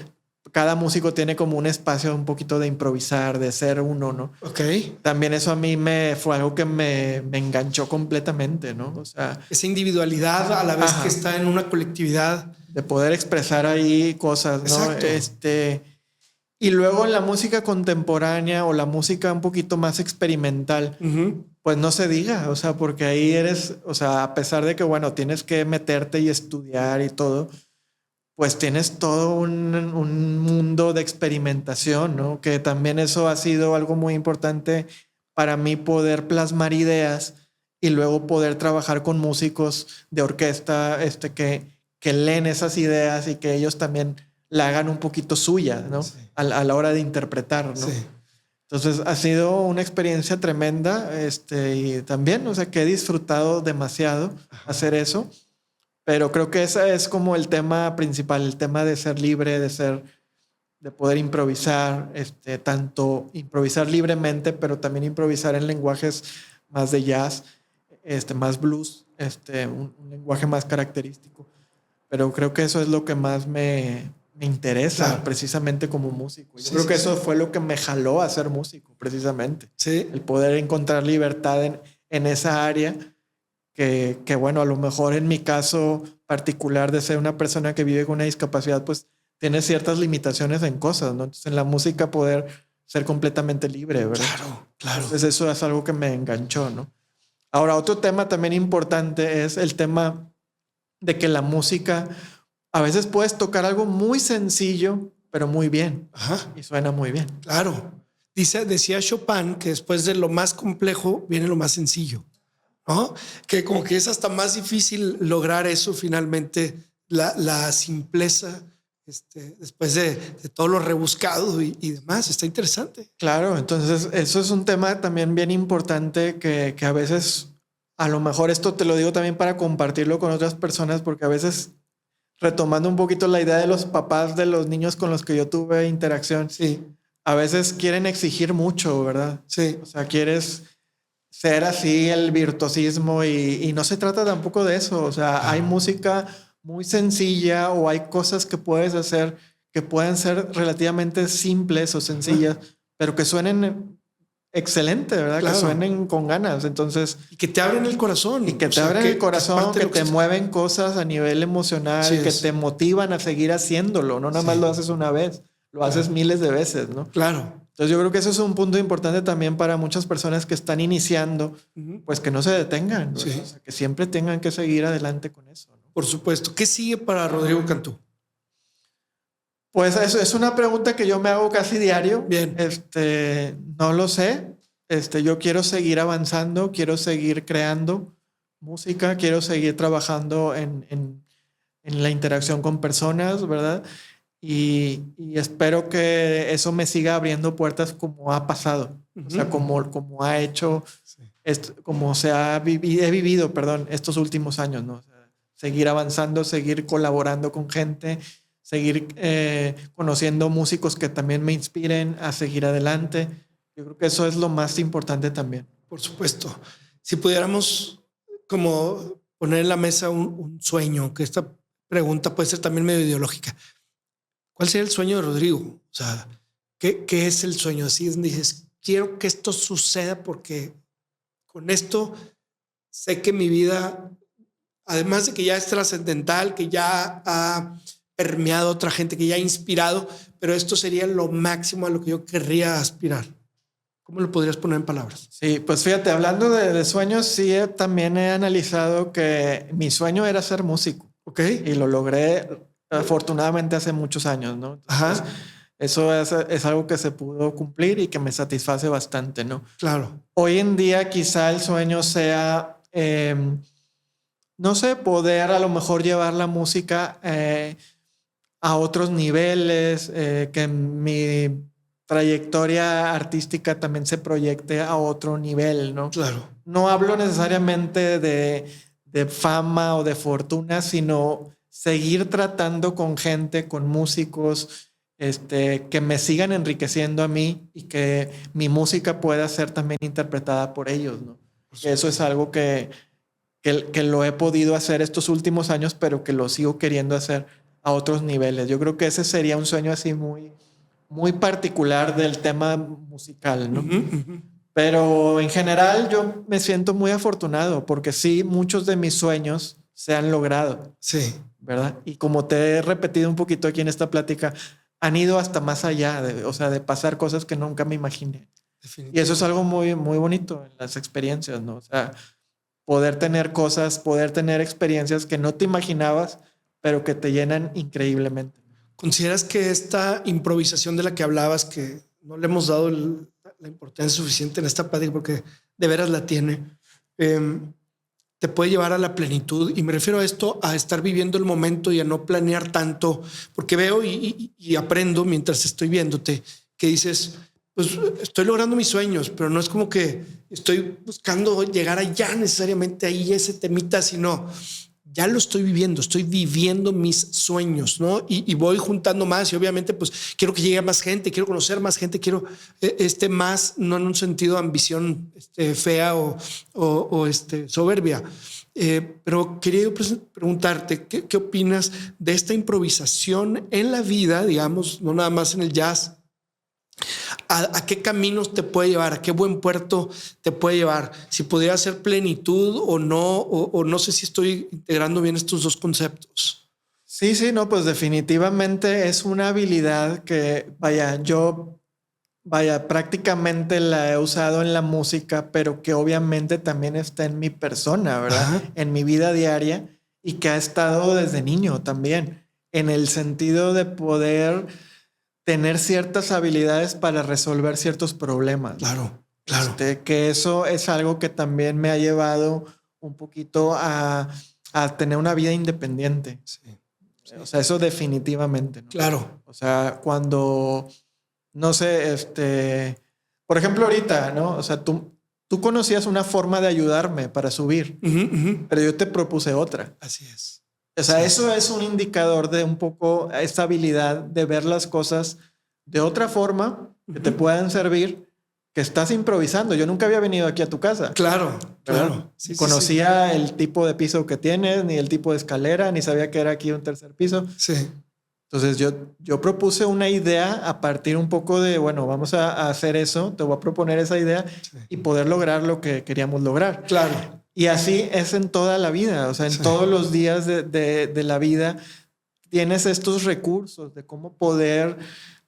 Cada músico tiene como un espacio un poquito de improvisar, de ser uno, ¿no? Ok. También eso a mí fue algo que me enganchó completamente, ¿no? O sea, esa individualidad a la vez que está en una colectividad. De poder expresar ahí cosas, ¿no? Exacto. Y luego en la música contemporánea o la música un poquito más experimental, pues no se diga, o sea, porque ahí eres, o sea, a pesar de que, bueno, tienes que meterte y estudiar y todo, pues tienes todo un mundo de experimentación, ¿no? Que también eso ha sido algo muy importante para mí, poder plasmar ideas y luego poder trabajar con músicos de orquesta que leen esas ideas y que ellos también la hagan un poquito suya, ¿no? Sí. A la hora de interpretar, ¿no? Sí. Entonces ha sido una experiencia tremenda, y también, o sea, que he disfrutado demasiado hacer eso. Pero creo que ese es como el tema principal, el tema de ser libre, de poder improvisar, tanto improvisar libremente, pero también improvisar en lenguajes más de jazz, más blues, un lenguaje más característico. Pero creo que eso es lo que más me interesa, precisamente como músico. Yo creo que eso fue lo que me jaló a ser músico, precisamente. Sí. El poder encontrar libertad en esa área. Que bueno, a lo mejor en mi caso particular de ser una persona que vive con una discapacidad, pues tiene ciertas limitaciones en cosas, ¿no? Entonces en la música poder ser completamente libre, ¿verdad? Claro. Entonces eso es algo que me enganchó, ¿no? Ahora, otro tema también importante es el tema de que la música, a veces puedes tocar algo muy sencillo, pero muy bien. Ajá. Y suena muy bien. Claro. Decía Chopin que después de lo más complejo viene lo más sencillo, ¿no? Que como que es hasta más difícil lograr eso finalmente, la simpleza, después de todo lo rebuscado y demás. Está interesante. Claro, entonces eso es un tema también bien importante que a veces, a lo mejor esto te lo digo también para compartirlo con otras personas, porque a veces, retomando un poquito la idea de los papás de los niños con los que yo tuve interacción, sí, a veces quieren exigir mucho, ¿verdad? Sí. O sea, quieres ser así el virtuosismo y no se trata tampoco de eso. O sea, hay música muy sencilla o hay cosas que puedes hacer que pueden ser relativamente simples o sencillas, pero que suenen excelente, ¿verdad? Claro. Que suenen con ganas. Entonces, y que te abren el corazón. Y que te abren el corazón, que te mueven cosas a nivel emocional, que te motivan a seguir haciéndolo. No nada más lo haces una vez, lo haces miles de veces, ¿no? Claro. Entonces yo creo que eso es un punto importante también para muchas personas que están iniciando, pues que no se detengan, ¿no? O sea, que siempre tengan que seguir adelante con eso, ¿no? Por supuesto. ¿Qué sigue para Rodrigo Cantú? Pues eso es una pregunta que yo me hago casi diario. Bien. No lo sé. yo quiero seguir avanzando, quiero seguir creando música, quiero seguir trabajando en la interacción con personas, ¿verdad? Y espero que eso me siga abriendo puertas como ha pasado, o sea, como ha hecho, como he vivido, estos últimos años, ¿no? O sea, seguir avanzando, seguir colaborando con gente, seguir conociendo músicos que también me inspiren a seguir adelante. Yo creo que eso es lo más importante también. Por supuesto. Si pudiéramos como poner en la mesa un sueño, que esta pregunta puede ser también medio ideológica. ¿Cuál sería el sueño de Rodrigo? O sea, ¿qué es el sueño? Así es, dices, quiero que esto suceda porque con esto sé que mi vida, además de que ya es trascendental, que ya ha permeado a otra gente, que ya ha inspirado, pero esto sería lo máximo a lo que yo querría aspirar. ¿Cómo lo podrías poner en palabras? Sí, pues fíjate, hablando de sueños, sí, también he analizado que mi sueño era ser músico. Ok. Y lo logré afortunadamente hace muchos años, ¿no? Entonces, Ajá. Eso es algo que se pudo cumplir y que me satisface bastante, ¿no? Claro. Hoy en día quizá el sueño sea, no sé, poder a lo mejor llevar la música a otros niveles, que mi trayectoria artística también se proyecte a otro nivel, ¿no? Claro. No hablo necesariamente de fama o de fortuna, sino seguir tratando con gente, con músicos, que me sigan enriqueciendo a mí y que mi música pueda ser también interpretada por ellos, ¿no? Eso es algo que lo he podido hacer estos últimos años, pero que lo sigo queriendo hacer a otros niveles. Yo creo que ese sería un sueño así muy, muy particular del tema musical, ¿no? Pero en general yo me siento muy afortunado porque sí, muchos de mis sueños se han logrado. Sí. ¿Verdad? Y como te he repetido un poquito aquí en esta plática, han ido hasta más allá, de pasar cosas que nunca me imaginé. Y eso es algo muy, muy bonito en las experiencias, ¿no? O sea, poder tener cosas, poder tener experiencias que no te imaginabas, pero que te llenan increíblemente. ¿Consideras que esta improvisación de la que hablabas, que no le hemos dado la importancia suficiente en esta plática porque de veras la tiene, te puede llevar a la plenitud? Y me refiero a esto, a estar viviendo el momento y a no planear tanto, porque veo y aprendo mientras estoy viéndote que dices, pues estoy logrando mis sueños, pero no es como que estoy buscando llegar allá necesariamente ahí ese temita, sino ya lo estoy viviendo, estoy viviendo mis sueños, ¿no? Y voy juntando más y obviamente pues quiero que llegue a más gente, quiero conocer más gente, quiero más, no en un sentido de ambición fea o soberbia. Pero quería yo preguntarte, ¿qué opinas de esta improvisación en la vida, digamos, no nada más en el jazz? ¿A qué caminos te puede llevar? ¿A qué buen puerto te puede llevar? Si pudiera ser plenitud o no, o no sé si estoy integrando bien estos dos conceptos. Sí, no, pues definitivamente es una habilidad que, prácticamente la he usado en la música, pero que obviamente también está en mi persona, ¿verdad? Ajá. En mi vida diaria y que ha estado desde niño también, en el sentido de poder tener ciertas habilidades para resolver ciertos problemas. Claro. Que eso es algo que también me ha llevado un poquito a tener una vida independiente. Sí. O sea, eso definitivamente, ¿no? Claro. O sea, cuando, no sé, por ejemplo, ahorita, ¿no? O sea, tú conocías una forma de ayudarme para subir, pero yo te propuse otra. Así es. O sea, eso es un indicador de un poco esta habilidad de ver las cosas de otra forma que te puedan servir, que estás improvisando. Yo nunca había venido aquí a tu casa. Claro. Sí, conocía el tipo de piso que tienes, ni el tipo de escalera, ni sabía que era aquí un tercer piso. Sí. Entonces yo propuse una idea a partir un poco de, bueno, vamos a hacer eso, te voy a proponer esa idea y poder lograr lo que queríamos lograr. Claro. Y así es en toda la vida, o sea, en todos los días de la vida tienes estos recursos de cómo poder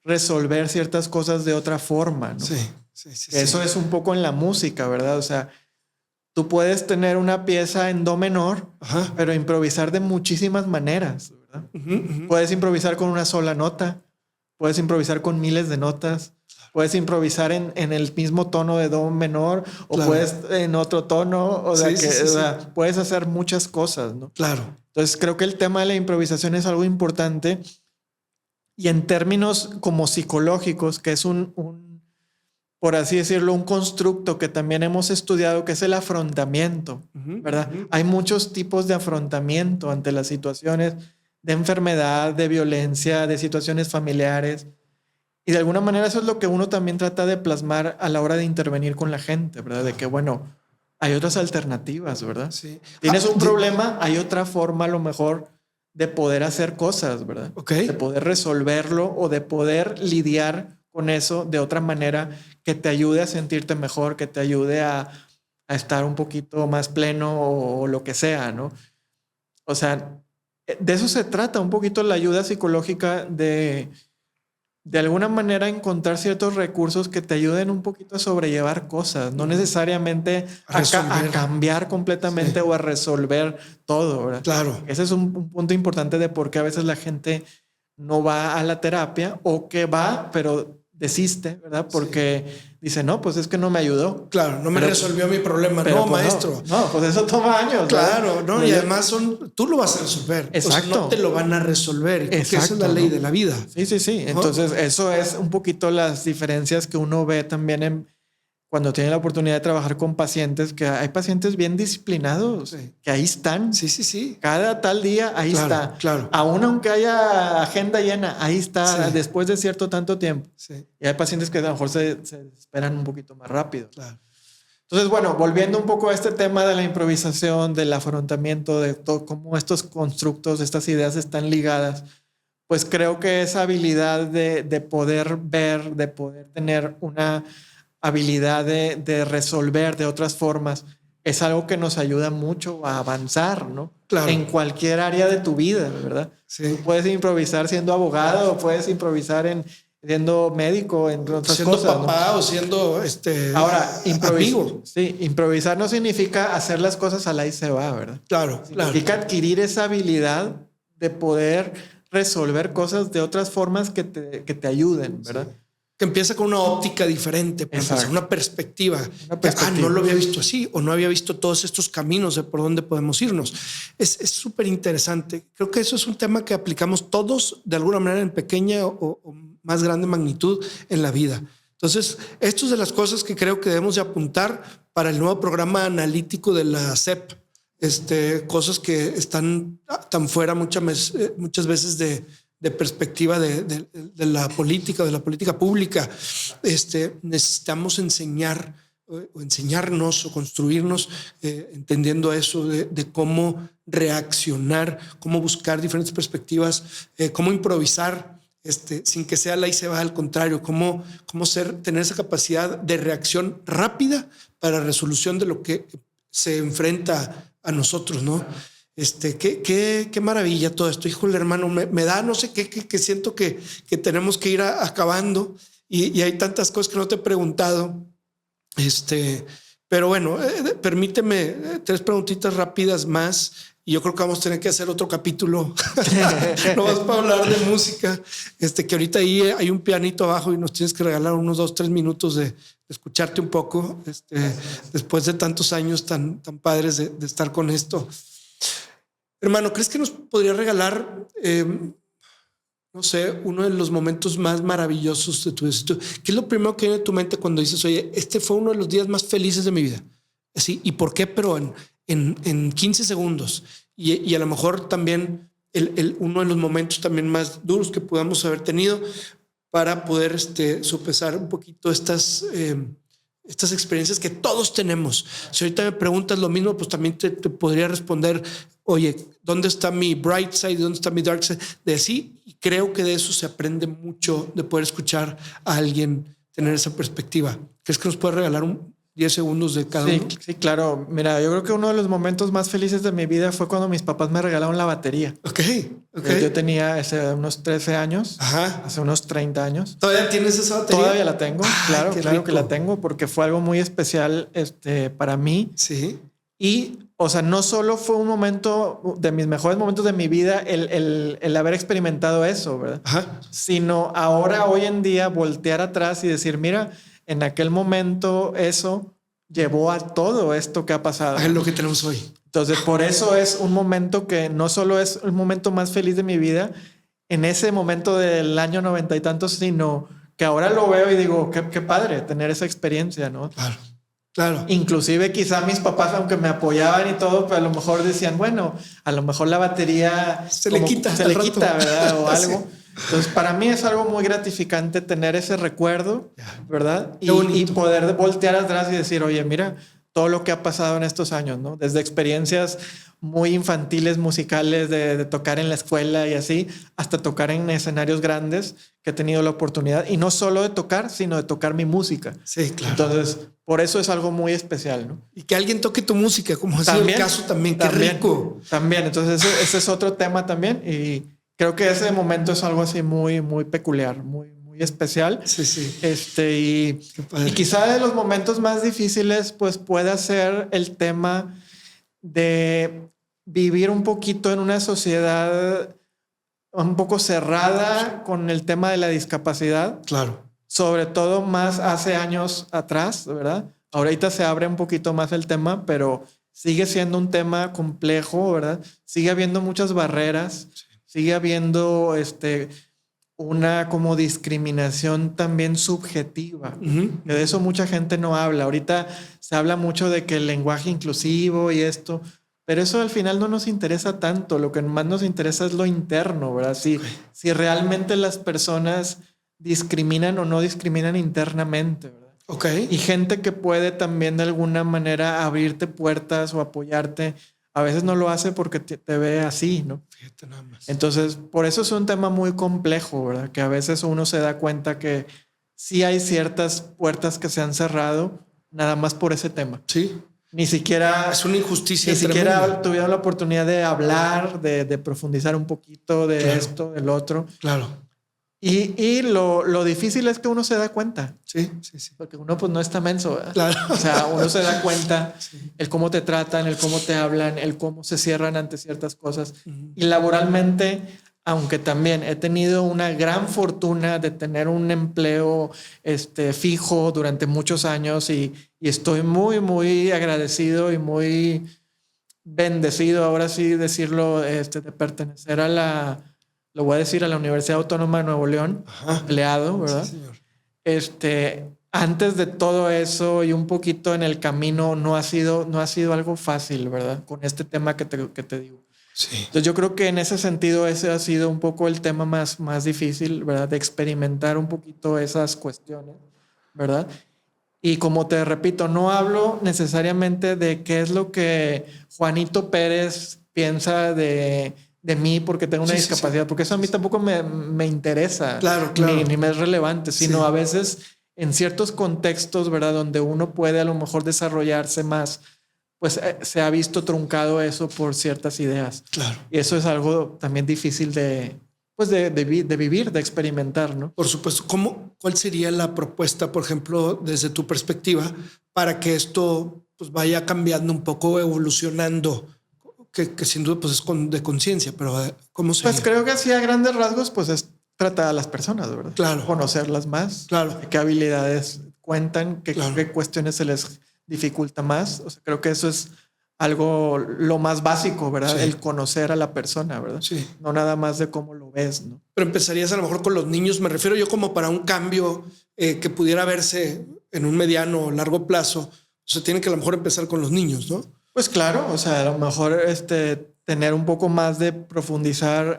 resolver ciertas cosas de otra forma, ¿no? Sí. Eso es un poco en la música, ¿verdad? O sea, tú puedes tener una pieza en do menor, pero improvisar de muchísimas maneras, ¿verdad? Puedes improvisar con una sola nota, puedes improvisar con miles de notas, Puedes improvisar en el mismo tono de do menor o puedes en otro tono. O sea, puedes hacer muchas cosas, ¿no? Claro. Entonces creo que el tema de la improvisación es algo importante y en términos como psicológicos, que es por así decirlo, un constructo que también hemos estudiado, que es el afrontamiento, ¿verdad? Hay muchos tipos de afrontamiento ante las situaciones de enfermedad, de violencia, de situaciones familiares. Y de alguna manera eso es lo que uno también trata de plasmar a la hora de intervenir con la gente, ¿verdad? De que, bueno, hay otras alternativas, ¿verdad? Sí. Tienes un problema, hay otra forma a lo mejor de poder hacer cosas, ¿verdad? De poder resolverlo o de poder lidiar con eso de otra manera que te ayude a sentirte mejor, que te ayude a estar un poquito más pleno o lo que sea, ¿no? O sea, de eso se trata un poquito la ayuda psicológica, de alguna manera encontrar ciertos recursos que te ayuden un poquito a sobrellevar cosas, no necesariamente a cambiar completamente o a resolver todo, ¿verdad? Claro. Ese es un punto importante de por qué a veces la gente no va a la terapia o que va, pero desiste, ¿verdad? Porque dice, no, pues es que no me ayudó. Claro, no me resolvió mi problema. No, pues maestro. No, pues eso toma años. Claro, ¿no? Y además tú lo vas a resolver. Exacto. O sea, no te lo van a resolver. Exacto. Esa es la ley de la vida. Sí. Entonces, eso es un poquito las diferencias que uno ve también cuando tiene la oportunidad de trabajar con pacientes, que hay pacientes bien disciplinados, que ahí están. Sí. Cada tal día, ahí está. Claro. Aún aunque haya agenda llena, ahí está después de cierto tanto tiempo. Sí. Y hay pacientes que a lo mejor se esperan un poquito más rápido. Claro. Entonces, bueno, volviendo un poco a este tema de la improvisación, del afrontamiento, de todo, cómo estos constructos, estas ideas están ligadas, pues creo que esa habilidad de poder ver, de poder tener una habilidad de resolver de otras formas, es algo que nos ayuda mucho a avanzar, ¿no? Claro. En cualquier área de tu vida, ¿verdad? Sí. Tú puedes improvisar siendo abogado, puedes improvisar siendo médico, entre otras siendo cosas. Siendo papá, ¿no? O siendo Ahora, amigo. Sí, improvisar no significa hacer las cosas a la y se va, ¿verdad? Claro. Significa adquirir esa habilidad de poder resolver cosas de otras formas que te ayuden, ¿verdad? Sí. Que empieza con una óptica diferente, una perspectiva. No lo había visto así o no había visto todos estos caminos de por dónde podemos irnos. Es súper interesante. Creo que eso es un tema que aplicamos todos de alguna manera en pequeña o más grande magnitud en la vida. Entonces, esto es de las cosas que creo que debemos de apuntar para el nuevo programa analítico de la SEP. Cosas que están tan fuera muchas veces de perspectiva de la política pública. Necesitamos enseñarnos o construirnos entendiendo eso de cómo reaccionar, cómo buscar diferentes perspectivas, cómo improvisar sin que sea la y se va, al contrario, cómo tener esa capacidad de reacción rápida para resolución de lo que se enfrenta a nosotros, ¿no? Qué maravilla todo esto. Híjole, hermano, me da no sé qué, que siento que tenemos que ir acabando y hay tantas cosas que no te he preguntado. Pero bueno, permíteme 3 preguntitas rápidas más y yo creo que vamos a tener que hacer otro capítulo. No vas para hablar de música. Que ahorita ahí hay un pianito abajo y nos tienes que regalar unos 2-3 minutos de escucharte un poco después de tantos años tan padres de estar con esto. Hermano, ¿crees que nos podría regalar, no sé, uno de los momentos más maravillosos de tu vida? ¿Qué es lo primero que viene a tu mente cuando dices, oye, este fue uno de los días más felices de mi vida? Así, ¿y por qué? Pero en 15 segundos. Y a lo mejor también uno de los momentos también más duros que podamos haber tenido para poder sopesar un poquito estas experiencias que todos tenemos. Si ahorita me preguntas lo mismo, pues también te podría responder, oye, ¿dónde está mi bright side? ¿Dónde está mi dark side? De así, y creo que de eso se aprende mucho, de poder escuchar a alguien, tener esa perspectiva. ¿Crees que nos puede regalar 10 segundos de cada uno? Sí, claro. Mira, yo creo que uno de los momentos más felices de mi vida fue cuando mis papás me regalaron la batería. Ok. Yo tenía unos 13 años, hace unos 30 años. ¿Todavía tienes esa batería? Todavía la tengo, claro que la tengo, porque fue algo muy especial para mí. Sí. Y, o sea, no solo fue un momento de mis mejores momentos de mi vida el haber experimentado eso, ¿verdad? Ajá. Sino ahora, hoy en día, voltear atrás y decir, mira, en aquel momento eso llevó a todo esto que ha pasado. Es lo que tenemos hoy. Entonces, por eso es un momento que no solo es el momento más feliz de mi vida, en ese momento del año 90 y tantos, sino que ahora lo veo y digo, qué padre tener esa experiencia, ¿no? Claro. Claro. Inclusive quizá mis papás, aunque me apoyaban y todo, pero a lo mejor decían, bueno, a lo mejor la batería se le quita, ¿verdad? O algo. Sí. Entonces, para mí es algo muy gratificante tener ese recuerdo, ¿verdad? Y poder voltear atrás y decir, oye, mira, todo lo que ha pasado en estos años, ¿no? Desde experiencias muy infantiles, musicales, de tocar en la escuela y así, hasta tocar en escenarios grandes que he tenido la oportunidad. Y no solo de tocar, sino de tocar mi música. Sí, claro. Entonces, por eso es algo muy especial, ¿no? Y que alguien toque tu música, como ha sido el caso también. Qué rico. También. Entonces, ese es otro tema también. Y creo que ese momento es algo así muy, muy peculiar, muy especial. Sí, sí. Y quizá de los momentos más difíciles, pues pueda ser el tema de vivir un poquito en una sociedad un poco cerrada con el tema de la discapacidad. Claro. Sobre todo más hace años atrás, ¿verdad? Ahorita se abre un poquito más el tema, pero sigue siendo un tema complejo, ¿verdad? Sigue habiendo muchas barreras, sigue habiendo una como discriminación también subjetiva. Uh-huh. De eso mucha gente no habla. Ahorita se habla mucho de que el lenguaje inclusivo y esto, pero eso al final no nos interesa tanto. Lo que más nos interesa es lo interno, ¿verdad? Si realmente las personas discriminan o no discriminan internamente, ¿verdad? Okay. Y gente que puede también de alguna manera abrirte puertas o apoyarte, a veces no lo hace porque te ve así, ¿no? Fíjate nada más. Entonces, por eso es un tema muy complejo, ¿verdad? Que a veces uno se da cuenta que sí hay ciertas puertas que se han cerrado nada más por ese tema. Sí. Ni siquiera... Es una injusticia Ni tremenda. siquiera tuvieron la oportunidad de hablar, de profundizar un poquito de claro. esto, del otro. Claro. Y lo difícil es que uno se da cuenta. Sí. Porque uno pues no está menso, ¿verdad? Claro. O sea, uno se da cuenta el cómo te tratan, el cómo te hablan, el cómo se cierran ante ciertas cosas. Uh-huh. Y laboralmente, aunque también he tenido una gran fortuna de tener un empleo fijo durante muchos años y estoy muy, muy agradecido y muy bendecido, ahora sí decirlo, de pertenecer a la... Lo voy a decir, a la Universidad Autónoma de Nuevo León, empleado, ¿verdad? Sí, señor. Antes de todo eso y un poquito en el camino, no ha sido algo fácil, ¿verdad? Con este tema que te digo. Sí. Entonces yo creo que en ese sentido ese ha sido un poco el tema más difícil, ¿verdad? De experimentar un poquito esas cuestiones, ¿verdad? Y como te repito, no hablo necesariamente de qué es lo que Juanito Pérez piensa de mí porque tengo una discapacidad, porque eso a mí tampoco me interesa, claro. Ni me es relevante, sino a veces en ciertos contextos, ¿verdad? Donde uno puede a lo mejor desarrollarse más, pues se ha visto truncado eso por ciertas ideas. Claro. Y eso es algo también difícil de vivir, de experimentar, ¿no? Por supuesto. ¿Cuál sería la propuesta, por ejemplo, desde tu perspectiva, para que esto pues vaya cambiando un poco, evolucionando? Que sin duda pues es de conciencia, pero ¿cómo sería? Pues creo que así a grandes rasgos pues es tratar a las personas, ¿verdad? Claro. Conocerlas más. Claro. Qué habilidades cuentan, qué claro. cuestiones se les dificulta más. O sea, creo que eso es algo lo más básico, ¿verdad? Sí. El conocer a la persona, ¿verdad? Sí. No nada más de cómo lo ves, ¿no? Pero empezarías a lo mejor con los niños, me refiero yo como para un cambio que pudiera verse en un mediano o largo plazo. O sea, tiene que a lo mejor empezar con los niños, ¿no? Pues claro, o sea, a lo mejor tener un poco más de profundizar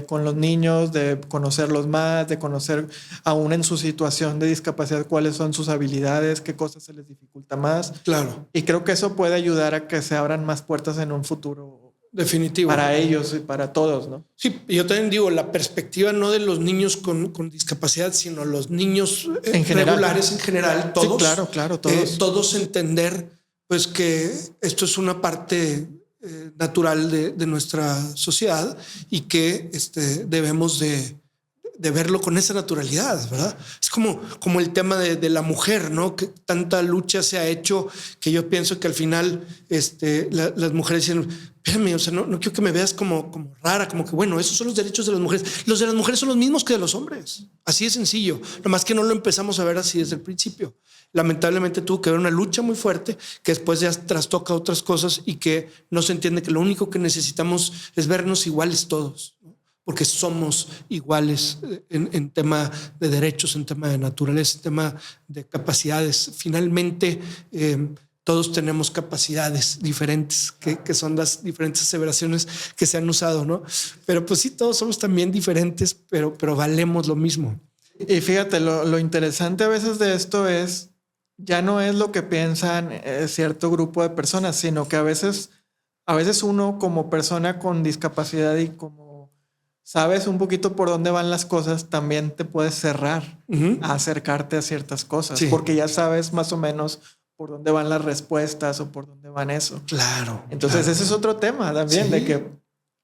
con los niños, de conocerlos más, de conocer aún en su situación de discapacidad cuáles son sus habilidades, qué cosas se les dificulta más. Claro. Y creo que eso puede ayudar a que se abran más puertas en un futuro. Definitivo. Para ellos y para todos, ¿no? Sí, yo también digo, la perspectiva no de los niños con discapacidad, sino los niños en regulares en general, todos. Sí, claro, todos. Todos entender pues que esto es una parte natural de nuestra sociedad y que debemos de de verlo con esa naturalidad, ¿verdad? Es como el tema de la mujer, ¿no? Que tanta lucha se ha hecho que yo pienso que al final las mujeres dicen, espérame, o sea, no quiero que me veas como rara, como que bueno, esos son los derechos de las mujeres. Los de las mujeres son los mismos que de los hombres. Así de sencillo. Nomás que no lo empezamos a ver así desde el principio. Lamentablemente tuvo que haber una lucha muy fuerte que después ya trastoca otras cosas y que no se entiende que lo único que necesitamos es vernos iguales todos, ¿no? Porque somos iguales en tema de derechos, en tema de naturaleza, en tema de capacidades. Finalmente, todos tenemos capacidades diferentes, que son las diferentes aseveraciones que se han usado, ¿no? Pero pues sí, todos somos también diferentes, pero valemos lo mismo. Y fíjate, lo interesante a veces de esto es, ya no es lo que piensan cierto grupo de personas, sino que a veces uno como persona con discapacidad y como sabes un poquito por dónde van las cosas, también te puedes cerrar a acercarte a ciertas cosas, sí, porque ya sabes más o menos por dónde van las respuestas o por dónde van eso. Claro. Entonces ese es otro tema también, sí, de que,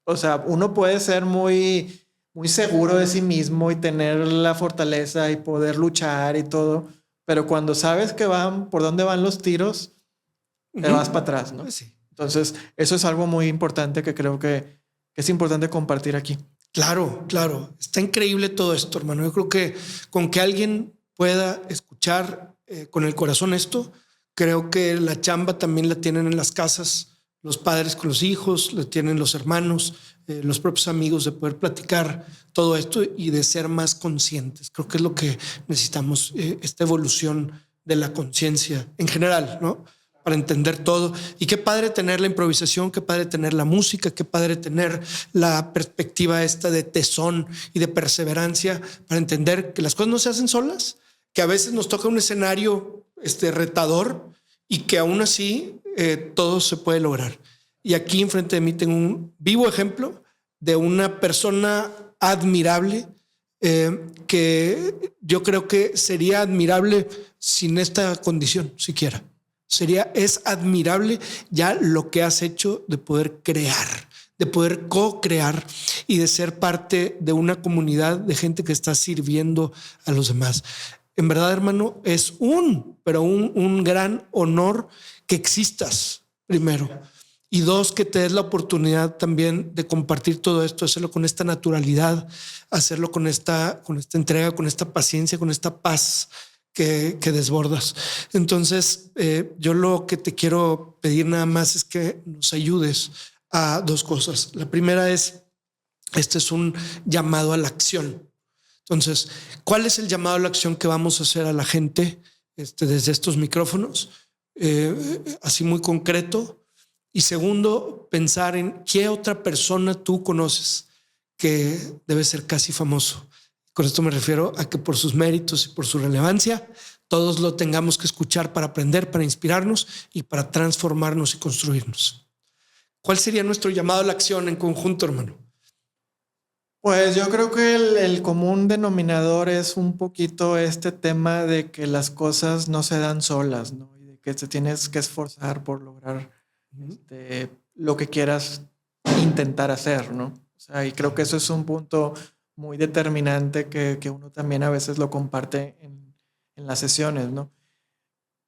o sea, uno puede ser muy, muy seguro de sí mismo y tener la fortaleza y poder luchar y todo, pero cuando sabes que van, por dónde van los tiros, te vas para atrás, ¿no? Sí. Entonces, eso es algo muy importante que creo que es importante compartir aquí. Claro, claro. Está increíble todo esto, hermano. Yo creo que con que alguien pueda escuchar con el corazón esto, creo que la chamba también la tienen en las casas, los padres con los hijos, la tienen los hermanos, los propios amigos, de poder platicar todo esto y de ser más conscientes. Creo que es lo que necesitamos, esta evolución de la conciencia en general, ¿no? Para entender todo. Y qué padre tener la improvisación, qué padre tener la música, qué padre tener la perspectiva esta de tesón y de perseverancia para entender que las cosas no se hacen solas, que a veces nos toca un escenario retador y que aún así todo se puede lograr. Y aquí enfrente de mí tengo un vivo ejemplo de una persona admirable que yo creo que sería admirable sin esta condición siquiera. Es admirable ya lo que has hecho de poder crear, de poder co-crear y de ser parte de una comunidad de gente que está sirviendo a los demás. En verdad, hermano, es un gran honor que existas, primero. Y dos, que te des la oportunidad también de compartir todo esto, hacerlo con esta naturalidad, hacerlo con esta entrega, con esta paciencia, con esta paz que desbordas. Entonces, yo lo que te quiero pedir nada más es que nos ayudes a dos cosas. La primera es, este es un llamado a la acción. Entonces, ¿cuál es el llamado a la acción que vamos a hacer a la gente desde estos micrófonos? Así muy concreto. Y segundo, pensar en qué otra persona tú conoces que debe ser casi famoso. Con esto me refiero a que por sus méritos y por su relevancia, todos lo tengamos que escuchar para aprender, para inspirarnos y para transformarnos y construirnos. ¿Cuál sería nuestro llamado a la acción en conjunto, hermano? Pues yo creo que el común denominador es un poquito este tema de que las cosas no se dan solas, ¿no? Y de que te tienes que esforzar por lograr lo que quieras intentar hacer, ¿no? O sea, y creo que eso es un punto muy determinante que uno también a veces lo comparte en las sesiones, ¿no?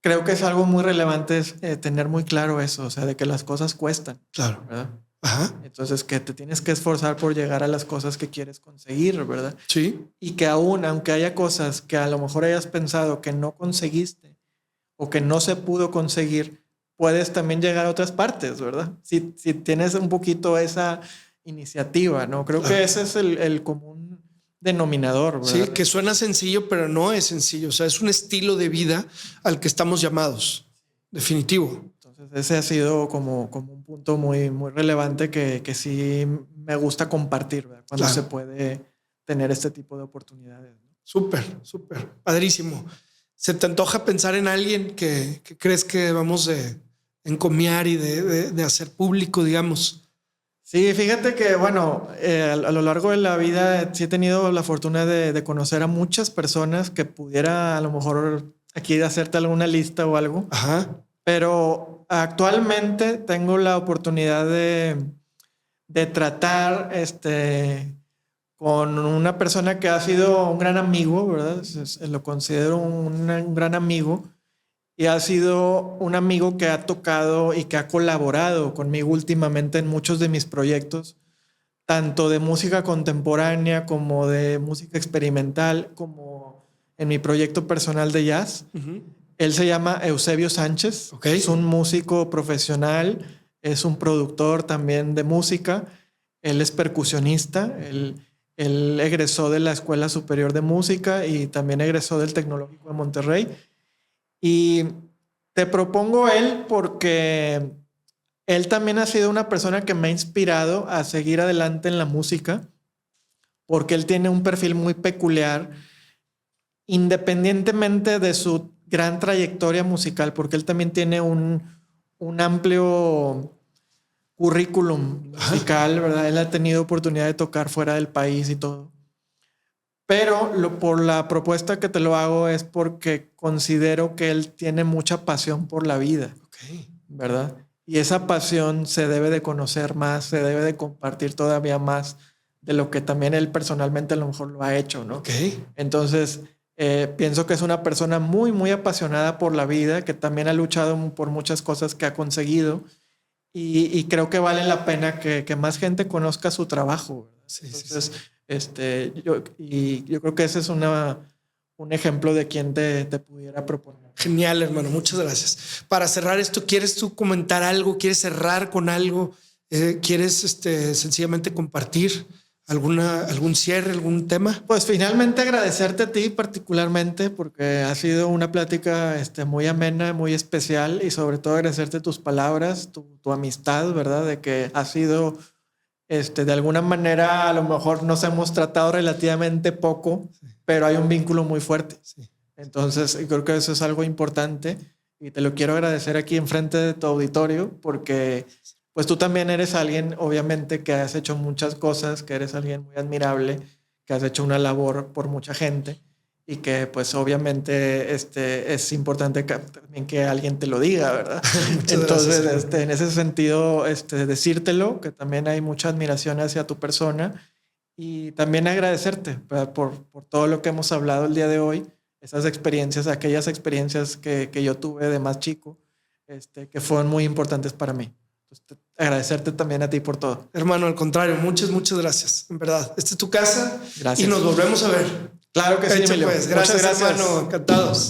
Creo que es algo muy relevante tener muy claro eso, o sea, de que las cosas cuestan. Claro. ¿Verdad? Ajá. Entonces, que te tienes que esforzar por llegar a las cosas que quieres conseguir, ¿verdad? Sí. Y que aún, aunque haya cosas que a lo mejor hayas pensado que no conseguiste o que no se pudo conseguir, puedes también llegar a otras partes, ¿verdad? Si tienes un poquito esa iniciativa, ¿no? Creo que ese es el común denominador, ¿verdad? Sí, que suena sencillo, pero no es sencillo. O sea, es un estilo de vida al que estamos llamados. Definitivo. Entonces, ese ha sido como un punto muy, muy relevante que sí me gusta compartir, ¿verdad? Cuando se puede tener este tipo de oportunidades, ¿no? Súper, súper. Padrísimo. ¿Se te antoja pensar en alguien que crees que vamos de encomiar y de hacer público, digamos? Sí, fíjate que, bueno, a lo largo de la vida sí he tenido la fortuna de conocer a muchas personas que pudiera a lo mejor aquí hacerte alguna lista o algo. Ajá. Pero actualmente tengo la oportunidad de tratar con una persona que ha sido un gran amigo, ¿verdad? Lo considero un gran amigo y ha sido un amigo que ha tocado y que ha colaborado conmigo últimamente en muchos de mis proyectos, tanto de música contemporánea como de música experimental, como en mi proyecto personal de jazz. Uh-huh. Él se llama Eusebio Sánchez. Okay. Es un músico profesional, es un productor también de música. Él es percusionista. Él egresó de la Escuela Superior de Música y también egresó del Tecnológico de Monterrey. Y te propongo él porque él también ha sido una persona que me ha inspirado a seguir adelante en la música, porque él tiene un perfil muy peculiar, independientemente de su gran trayectoria musical, porque él también tiene un amplio currículum musical, ¿verdad? Él ha tenido oportunidad de tocar fuera del país y todo. Pero por la propuesta que te lo hago es porque considero que él tiene mucha pasión por la vida, ¿verdad? Y esa pasión se debe de conocer más, se debe de compartir todavía más de lo que también él personalmente a lo mejor lo ha hecho, ¿no? Entonces, pienso que es una persona muy, muy apasionada por la vida, que también ha luchado por muchas cosas que ha conseguido y creo que vale la pena que más gente conozca su trabajo, ¿verdad? Sí, entonces, sí. yo creo que ese es un ejemplo de quien te pudiera proponer. Genial, hermano. Muchas gracias. Para cerrar esto, ¿quieres tú comentar algo? ¿Quieres cerrar con algo? ¿Quieres sencillamente compartir algún cierre, algún tema? Pues finalmente agradecerte a ti particularmente porque ha sido una plática muy amena, muy especial y sobre todo agradecerte tus palabras, tu amistad, ¿verdad? De que ha sido de alguna manera a lo mejor nos hemos tratado relativamente poco, sí, pero hay un vínculo muy fuerte. Sí. Entonces creo que eso es algo importante y te lo quiero agradecer aquí enfrente de tu auditorio porque pues tú también eres alguien obviamente que has hecho muchas cosas, que eres alguien muy admirable, que has hecho una labor por mucha gente y que pues obviamente es importante también que alguien te lo diga, ¿verdad? Entonces, gracias. En ese sentido, decírtelo, que también hay mucha admiración hacia tu persona y también agradecerte por todo lo que hemos hablado el día de hoy, esas experiencias, aquellas experiencias que yo tuve de más chico, que fueron muy importantes para mí. Entonces, agradecerte también a ti por todo. Hermano, al contrario, muchas gracias. En verdad, esta es tu casa. Gracias. Y nos volvemos a ver. Claro que sí, Emilio. Pues. Gracias, hermano. Encantados.